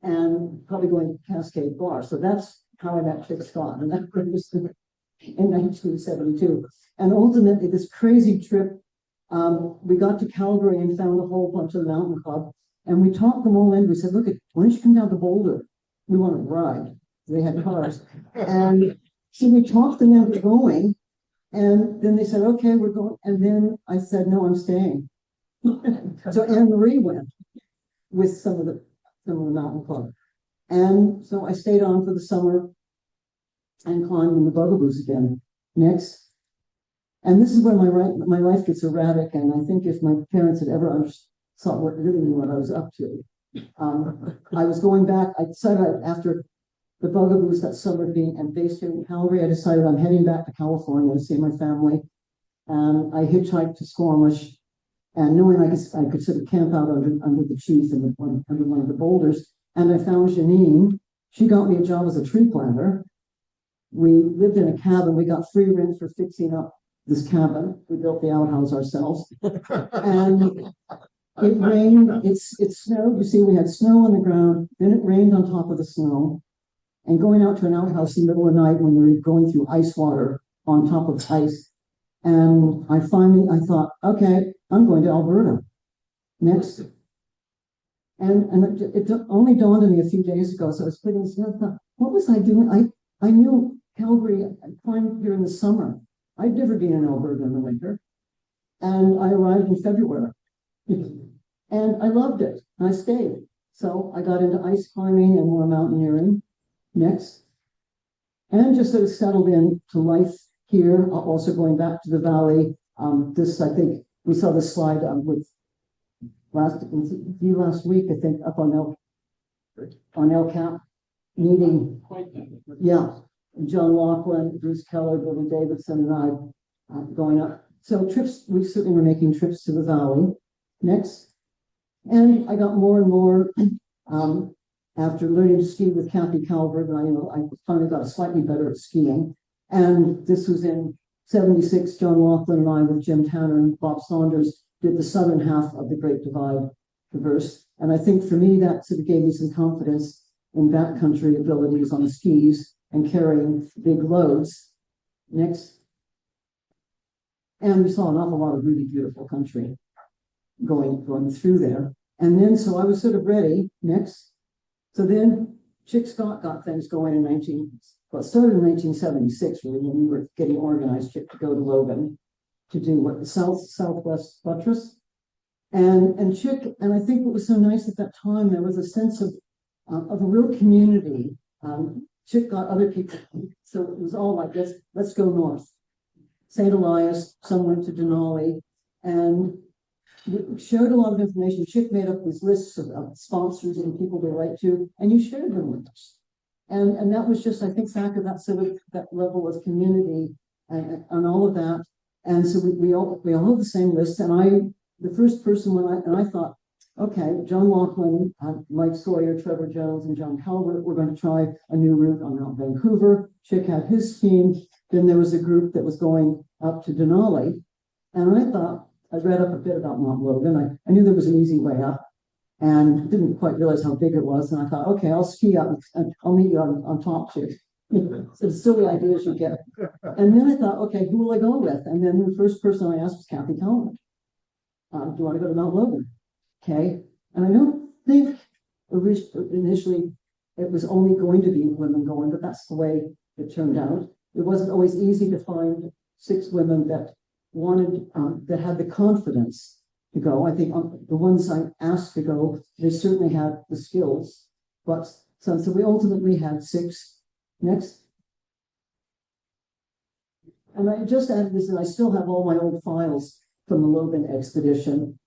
and probably going to Cascade Bar. So that's how I met Chick Scott, and that was in 1972. And ultimately, this crazy trip, we got to Calgary and found a whole bunch of the mountain club, and we talked them all in. We said, "Look, why don't you come down to Boulder? We want to ride." They had cars, and so we talked them into going, and then they said, "Okay, we're going." And then I said, "No, I'm staying." So Anne Marie went with some of the mountain club, and so I stayed on for the summer and climbed in the bugaboos again. Next, and this is where my life gets erratic, and I think if my parents had ever really knew what I was up to, I was going back. I decided after the bugaboos that summer and based here in Calgary, I decided I'm heading back to California to see my family. And I hitchhiked to Squamish, and knowing I could sort of camp out under the chief and under one of the boulders. And I found Janine. She got me a job as a tree planter. We lived in a cabin. We got free rent for fixing up this cabin. We built the outhouse ourselves. And it rained, it snowed. You see, we had snow on the ground, then it rained on top of the snow. And going out to an outhouse in the middle of the night when we were going through ice water on top of ice. And I thought, okay, I'm going to Alberta next. And it only dawned on me a few days ago. So I was putting this, and I thought, what was I doing? I knew Calgary, I climbed here in the summer. I'd never been in Alberta in the winter. And I arrived in February. And I loved it. And I stayed. So I got into ice climbing and more mountaineering. Next, and just sort of settled in to life here, also going back to the valley. I think we saw this slide with last week, I think, up on El Cap meeting. Yeah, John Laughlin, Bruce Keller, Billy Davidson, and I going up. So trips, we certainly were making trips to the valley. Next, and I got more and more. After learning to ski with Kathy Calvert, I finally got slightly better at skiing. And this was in 76. John Laughlin and I, with Jim Tanner and Bob Saunders, did the southern half of the Great Divide Traverse. And I think for me, that sort of gave me some confidence in backcountry abilities on the skis and carrying big loads. Next. And we saw an awful lot of really beautiful country going through there. And then, so I was sort of ready. Next. So then Chick Scott got things going in it started in 1976, really, when we were getting organized to go to Logan to do what the Southwest Buttress. And Chick, and I think what was so nice at that time, there was a sense of a real community. Chick got other people, so it was all like, let's go north. St. Elias, some went to Denali, and we shared a lot of information. Chick made up these lists of sponsors and people to write to, and you shared them with us. And that was just, I think, back at that sort of that level of community and all of that. And so we all have the same list. And the first person I thought, okay, John Laughlin, Mike Sawyer, Trevor Jones, and John Calvert, we're going to try a new route on Mount Vancouver. Chick had his team. Then there was a group that was going up to Denali. And I thought, I read up a bit about Mount Logan. I knew there was an easy way up and didn't quite realize how big it was. And I thought, okay, I'll ski up and I'll meet you on top, Chick. So the silly ideas you get. And then I thought, okay, who will I go with? And then the first person I asked was Kathy Calvert. Do you want to go to Mount Logan? Okay. And I don't think initially it was only going to be women going, but that's the way it turned out. It wasn't always easy to find 6 women that wanted, that had the confidence to go. I think the ones I asked to go, they certainly had the skills. But so we ultimately had 6. Next. And I just added this, and I still have all my old files from the Logan expedition.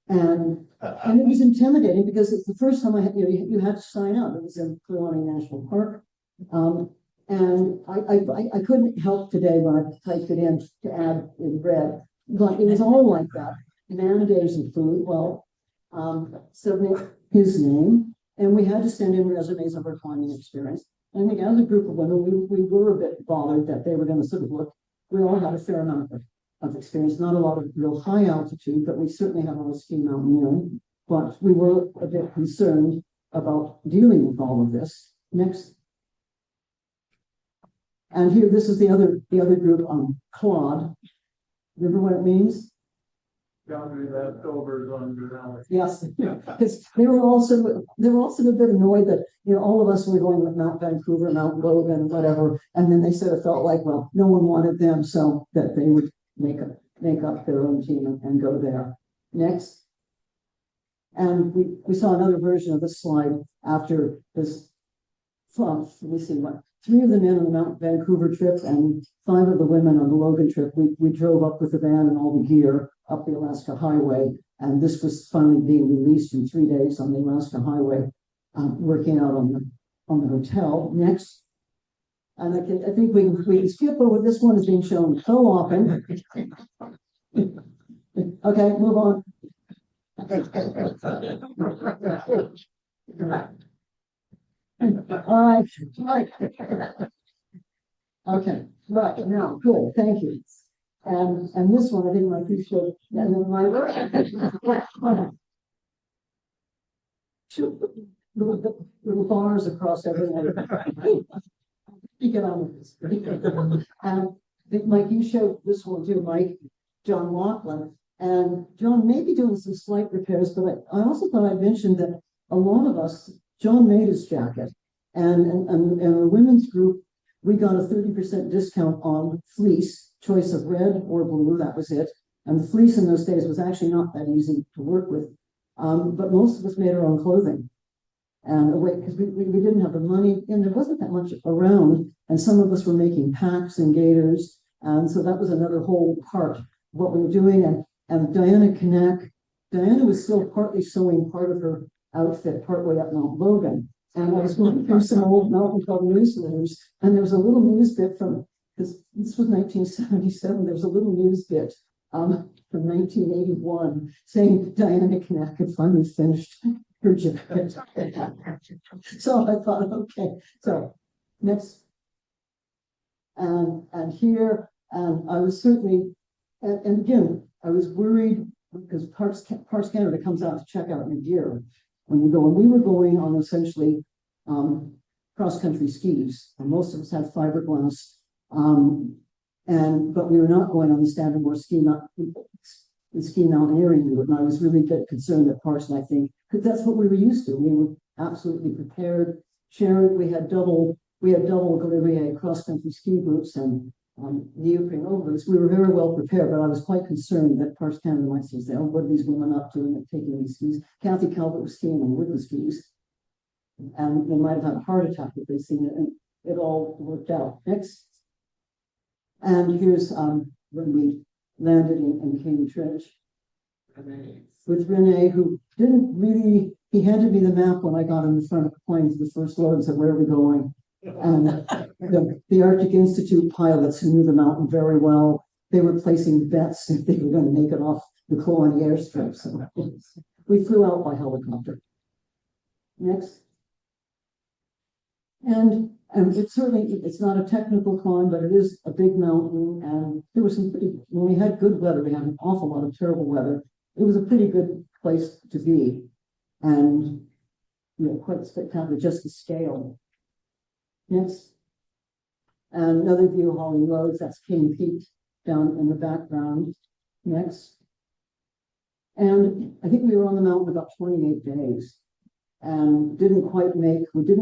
And it was intimidating because it's the first time I had, you had to sign up. It was in Clearwater National Park. And I couldn't help today when I typed it in to add in red, but it was all like that. Man, days, and food. Well, submit his name, and we had to send in resumes of our climbing experience. And I think as a group of women, we were a bit bothered that they were going to sort of look. We all had a fair amount of experience, not a lot of real high altitude, but we certainly had a lot of ski mountaineering. But we were a bit concerned about dealing with all of this. Next. And here, this is the other group, Claude. Remember what it means? Calgary leftovers on Denali. Yes, because they were also a bit annoyed that all of us were going with Mount Vancouver, Mount Logan, whatever, and then they sort of felt like, well, no one wanted them, so that they would make up their own team and go there. Next. And we saw another version of this slide after this. Let me see what. 3 of the men on the Mount Vancouver trip and 5 of the women on the Logan trip. We drove up with the van and all the gear up the Alaska Highway, and this was finally being released in 3 days on the Alaska Highway, working out on the hotel. Next. And I think we can skip over this one is being shown so often. Okay, move on. All right. Okay, right, now, good, thank you. And this one, I didn't like you showed, and then my little bars across everything. Economics. And I think, Mike, you showed this one too, Mike, John Laughlin. And John may be doing some slight repairs, but I also thought I'd mention that a lot of us, John made his jacket, and a women's group, we got a 30% discount on fleece, choice of red or blue, that was it. And the fleece in those days was actually not that easy to work with. But most of us made our own clothing. And because we didn't have the money, and there wasn't that much around, and some of us were making packs and gaiters. And so that was another whole part of what we were doing. And Diana Diana was still partly sewing part of her outfit partway up Mount Logan. And I was going through some old Mountain Club newsletters, and there was a little news bit because this was 1977, there was a little news bit from 1981 saying Diana Knack had finally finished her jacket. So I thought, okay, so next. And here, I was certainly, and again, I was worried because Parks Canada comes out to check out your gear when you go, and we were going on essentially cross-country skis, and most of us had fiberglass, but we were not going on the standard more ski mountaineering route, and I was really concerned that Parks, I think, because that's what we were used to. We were absolutely prepared. Sharon, we had double Galibier cross-country ski boots and neoprene overboots. We were very well prepared, but I was quite concerned that Parks Canada might say, oh, what are these women up doing and taking these skis? Kathy Calvert was skiing on wooden skis, and they might have had a heart attack if they'd seen it, and it all worked out. Next. And here's when we landed in Cambridge with Renee, who didn't really, he handed me the map when I got in the front of the plane for the first load and said, where are we going? And the Arctic Institute pilots who knew the mountain very well, they were placing bets if they were going to make it off the Killarney airstrip. So we flew out by helicopter. Next. And it's not a technical climb, but it is a big mountain. And there was when we had good weather, we had an awful lot of terrible weather. It was a pretty good place to be. And, quite spectacular, just the scale. Next. And another view of Holly Roads, that's King Peak down in the background. Next. And I think we were on the mountain about 28 days and we didn't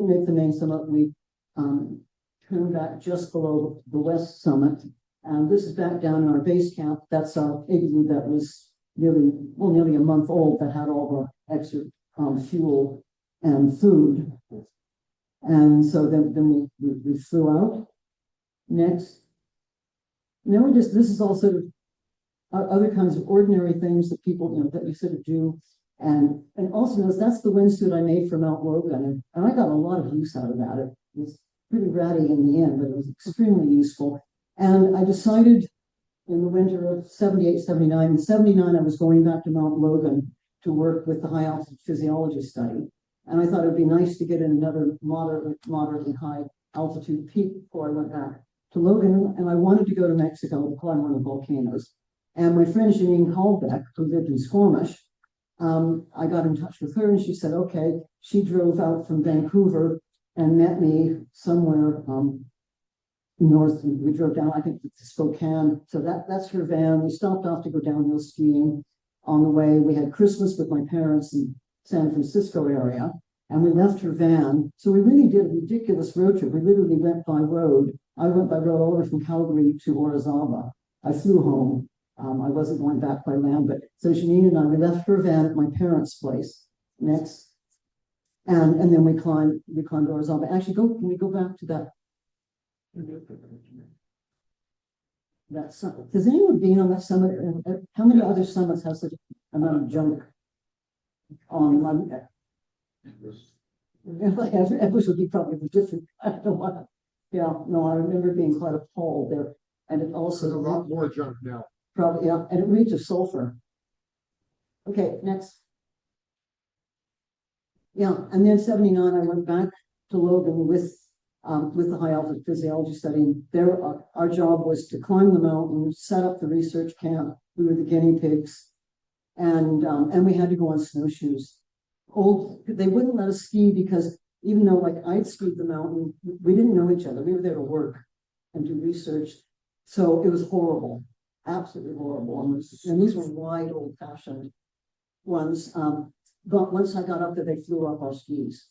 make the main summit. We turned back just below the west summit. And this is back down in our base camp. That's our igloo that was really, well, nearly a month old, that had all the extra fuel and food. And so then we flew out. Next. Now this is all sort of other kinds of ordinary things that people, that you sort of do. And also that's the windsuit I made for Mount Logan. And I got a lot of use out of that. It was pretty ratty in the end, but it was extremely useful. And I decided in the winter of 78, 79, in 79, I was going back to Mount Logan to work with the high altitude physiology study. And I thought it'd be nice to get in another moderately high altitude peak before I went back to Logan. And I wanted to go to Mexico to climb one of the volcanoes. And my friend Janine Hallbeck, who lived in Squamish, I got in touch with her and she said, okay, she drove out from Vancouver and met me somewhere north. We drove down, I think, to Spokane. So that's her van. We stopped off to go downhill skiing on the way. We had Christmas with my parents in San Francisco area, and we left her van. So we really did a ridiculous road trip. We literally went by road. I went by road all the way from Calgary to Orizaba. I flew home. I wasn't going back by land, but so Janine and I, we left her van at my parents' place next. And then we climbed Orizaba. Actually, can we go back to that summit? Has anyone been on that summit? How many other summits has such amount of junk on? Everest would be probably different. I don't want to. Yeah, no, I remember being quite appalled there. And it also There's a lot more junk now. Probably, yeah, and it reaches sulfur. Okay, next. Yeah, and then 79, I went back to Logan with the high altitude physiology study. There, our job was to climb the mountain, set up the research camp. We were the guinea pigs, and we had to go on snowshoes. They wouldn't let us ski because even though like I'd skied the mountain, we didn't know each other. We were there to work and do research, so it was horrible. Absolutely horrible. And these were wide, old-fashioned ones. But once I got up there, they flew up our skis.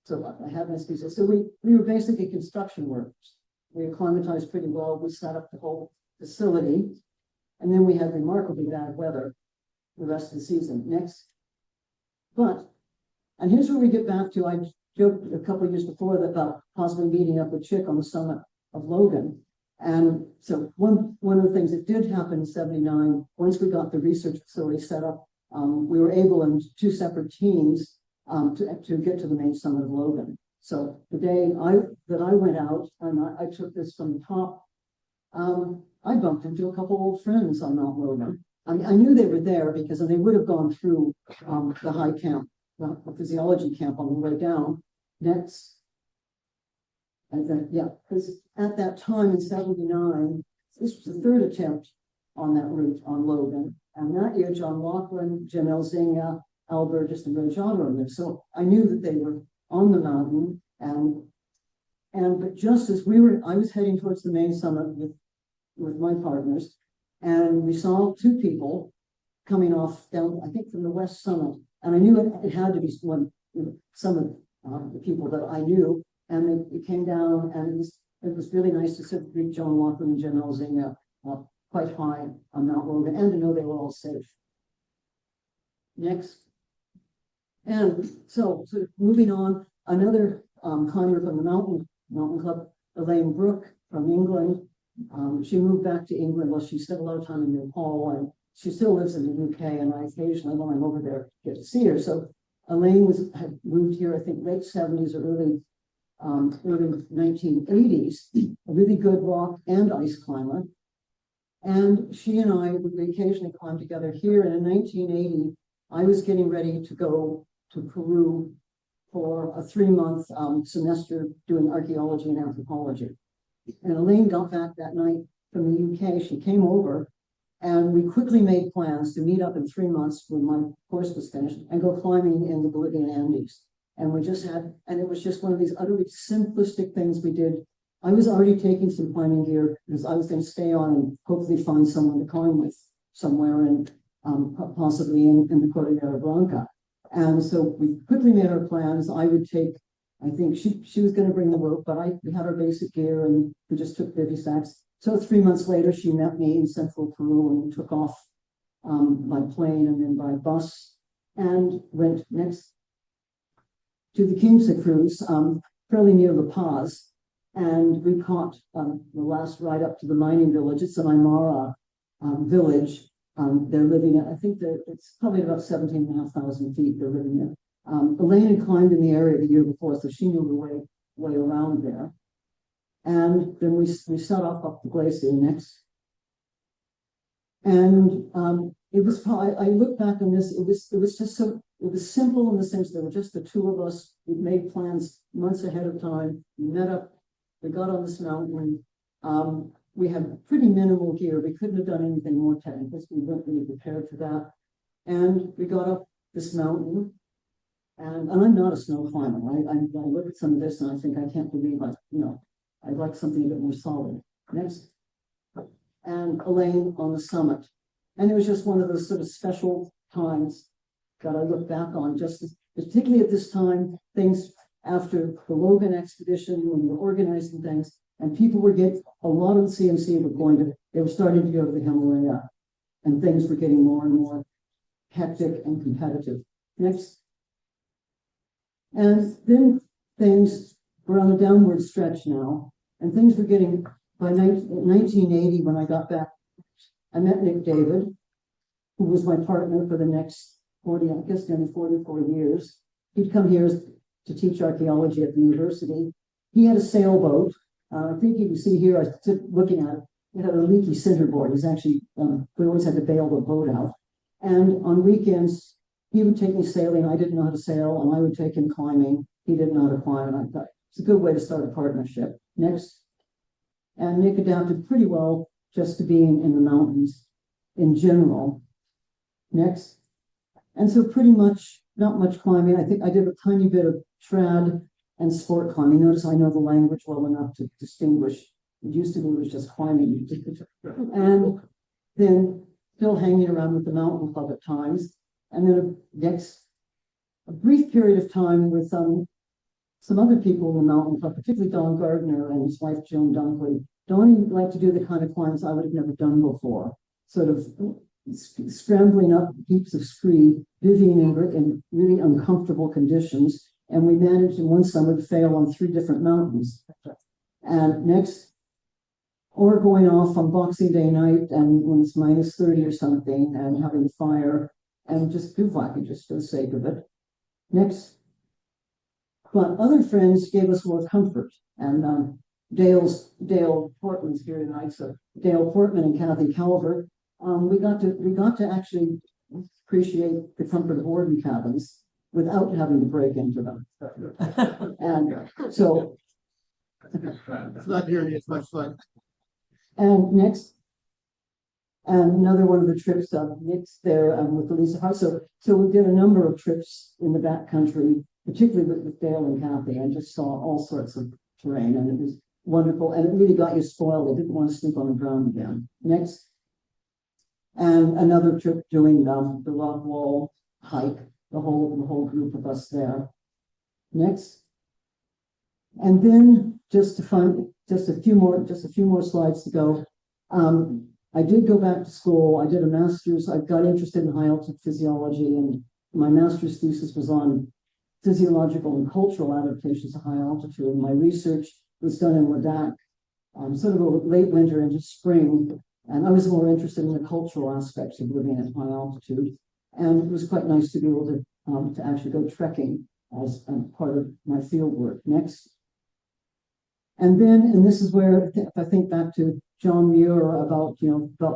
So I had my skis. So we were basically construction workers. We acclimatized pretty well. We set up the whole facility. And then we had remarkably bad weather the rest of the season. Next. And here's where we get back to, I joked a couple of years before that about possibly meeting up with Chick on the summit of Logan. And so one of the things that did happen in 79, once we got the research facility set up, we were able in two separate teams to get to the main summit of Logan. So the day that I went out and I took this from the top, I bumped into a couple old friends on Mount Logan. I knew they were there because they would have gone through the high camp, the physiology camp on the way down. Next. And then, yeah, because at that time in 79, this was the third attempt on that route on Logan. And that year, John Laughlin, Jim Elzinga, Al Burgess, and Ray John were there. So I knew that they were on the mountain. But just as I was heading towards the main summit with my partners, and we saw two people coming off down, I think from the west summit. And I knew it had to be some of the people that I knew. And it came down, and it was really nice to sit with John Laughlin and Jim Elzinga quite high on Mount Logan, and to know they were all safe. Next. And so moving on, another climber from the mountain club, Elaine Brooke from England. She moved back to England. Well, she spent a lot of time in Nepal, and she still lives in the UK, and I occasionally, when I'm over there, get to see her. So Elaine had moved here, I think, late 70s or early 1980s, a really good rock and ice climber. And she and I would occasionally climb together here. And in 1980, I was getting ready to go to Peru for a 3-month semester doing archaeology and anthropology. And Elaine got back that night from the UK. She came over and we quickly made plans to meet up in 3 months when my course was finished and go climbing in the Bolivian Andes. And we just had, and it was just one of these utterly simplistic things we did I was already taking some climbing gear because I was going to stay on and hopefully find someone to climb with somewhere in possibly in the Cordillera Blanca. And so we quickly made our plans. I would take, I think she was going to bring the rope, but we had our basic gear and we just took 50 sacks. So 3 months later, she met me in central Peru and we took off by plane and then by bus and went next to the Quimsa cruise, fairly near La Paz. And we caught the last ride up to the mining village. It's an Aymara village. They're living at, I think it's probably about 17,500 feet they're living in. Elaine had climbed in the area the year before, so she knew the way around there. And then we set off up the glacier next. And it was probably, I look back on this, it was just so, it was simple in the sense there were just the two of us. We'd made plans months ahead of time. We met up, we got on this mountain. We had pretty minimal gear. We couldn't have done anything more technical. We weren't really prepared for that. And we got up this mountain. And I'm not a snow climber, right? I look at some of this and I think I can't believe I'd like something a bit more solid. Next. And Elaine on the summit. And it was just one of those sort of special times that I look back on, just particularly at this time, things after the Logan expedition, when we were organizing things, and people were getting, a lot of the CMC they were starting to go to the Himalaya, and things were getting more and more hectic and competitive. Next. And then things were on a downward stretch now, and things were getting, by 1980, when I got back, I met Nick David, who was my partner for the next 44 years. He'd come here to teach archaeology at the university. He had a sailboat. I think you can see here, I stood looking at it. It had a leaky centerboard. He's actually, we always had to bail the boat out. And on weekends, he would take me sailing. I didn't know how to sail, and I would take him climbing. He didn't know how to climb, and I thought it's a good way to start a partnership. Next. And Nick adapted pretty well just to being in the mountains in general. Next. And so pretty much not much climbing. I think I did a tiny bit of trad and sport climbing. Notice I know the language well enough to distinguish. It used to be it was just climbing. And then still hanging around with the mountain club at times. And then a brief period of time with some other people in the mountain club, particularly Don Gardner and his wife Joan Dunkley. Don liked to do the kind of climbs I would have never done before, sort of scrambling up heaps of scree, Vivian in really uncomfortable conditions. And we managed in one summer to fail on 3 different mountains. And next, or going off on Boxing Day night and when it's minus 30 or something and having a fire and just bivouacking just for the sake of it. Next. But other friends gave us more comfort. And Dale Portman's here tonight, so Dale Portman and Kathy Calvert. We got to actually appreciate the comfort of ordinary cabins without having to break into them. And so It's not nearly as much fun. and next, and another one of the trips Nick's there with Lisa Hart. So we did a number of trips in the backcountry, particularly with Dale and Kathy, and just saw all sorts of terrain, and it was wonderful, and it really got you spoiled. I didn't want to sleep on the ground again. Next. And another trip doing the rock wall hike, the whole group of us there. Next. And then just a few more slides to go. I did go back to school. I did a master's. I got interested in high altitude physiology, and my master's thesis was on physiological and cultural adaptations to high altitude. And my research was done in Ladakh, sort of over late winter into spring. And I was more interested in the cultural aspects of living at high altitude. And it was quite nice to be able to actually go trekking as part of my field work. Next. And then, and this is where, if I think back to John Muir about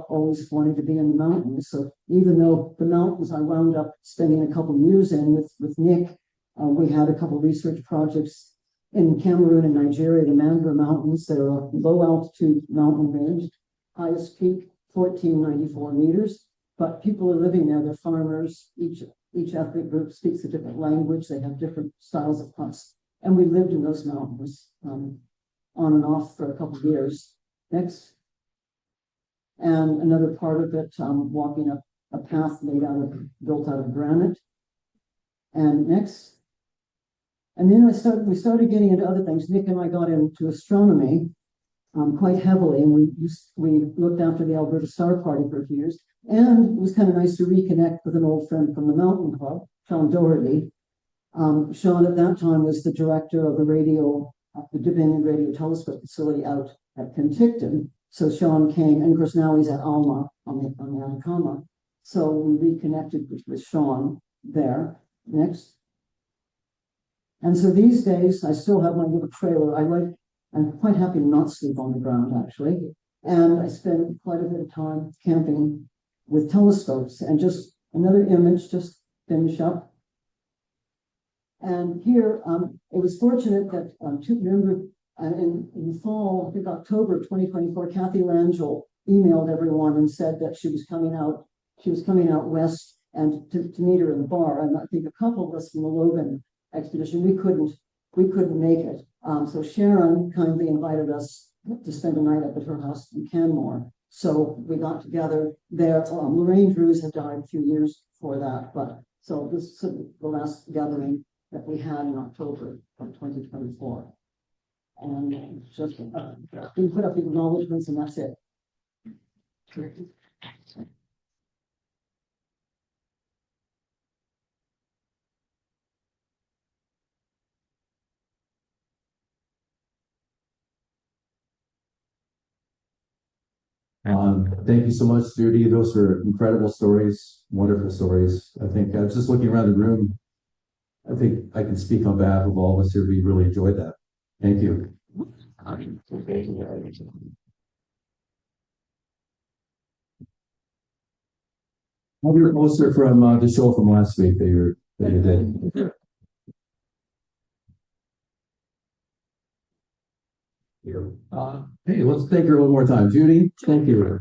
always wanting to be in the mountains. So even though the mountains I wound up spending a couple of years in with Nick, we had a couple of research projects in Cameroon and Nigeria, the Mandra Mountains. They're a low altitude mountain range, highest peak 1494 meters. But people are living there, they're farmers. Each ethnic group speaks a different language, they have different styles of huts. And we lived in those mountains. on and off for a couple of years. Next. And another part of it, walking up a path built out of granite. And next. And then we started getting into other things. Nick and I got into astronomy quite heavily, and we looked after the Alberta Star Party for a few years. And it was kind of nice to reconnect with an old friend from the Mountain Club, Sean Doherty. Sean at that time was the director of the Dominion Radio Telescope facility out at Penticton. So Sean came, and of course now he's at Alma on the Atacama. So we reconnected with Sean there. Next. And so these days, I still have my little trailer. I'm quite happy to not sleep on the ground, actually. And I spend quite a bit of time camping with telescopes. And just another image, just finish up. And here, it was fortunate that, remember, in the fall, I think October 2024, Kathy Langell emailed everyone and said that she was coming out west and to meet her in the bar. And I think a couple of us from the Logan expedition, we couldn't make it. So Sharon kindly invited us to spend a night up at her house in Canmore. So we got together there. Lorraine Drews had died a few years before that, but so this is the last gathering that we had in October of 2024. And just we put up the acknowledgements, and that's it. Thank you so much, Judy. Those were incredible stories, wonderful stories. I think I was just looking around the room. I think I can speak on behalf of all of us here. We really enjoyed that. Thank you. Have your poster from the show from last week that you did. Hey, let's thank her one more time. Judy, thank you.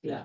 Yeah.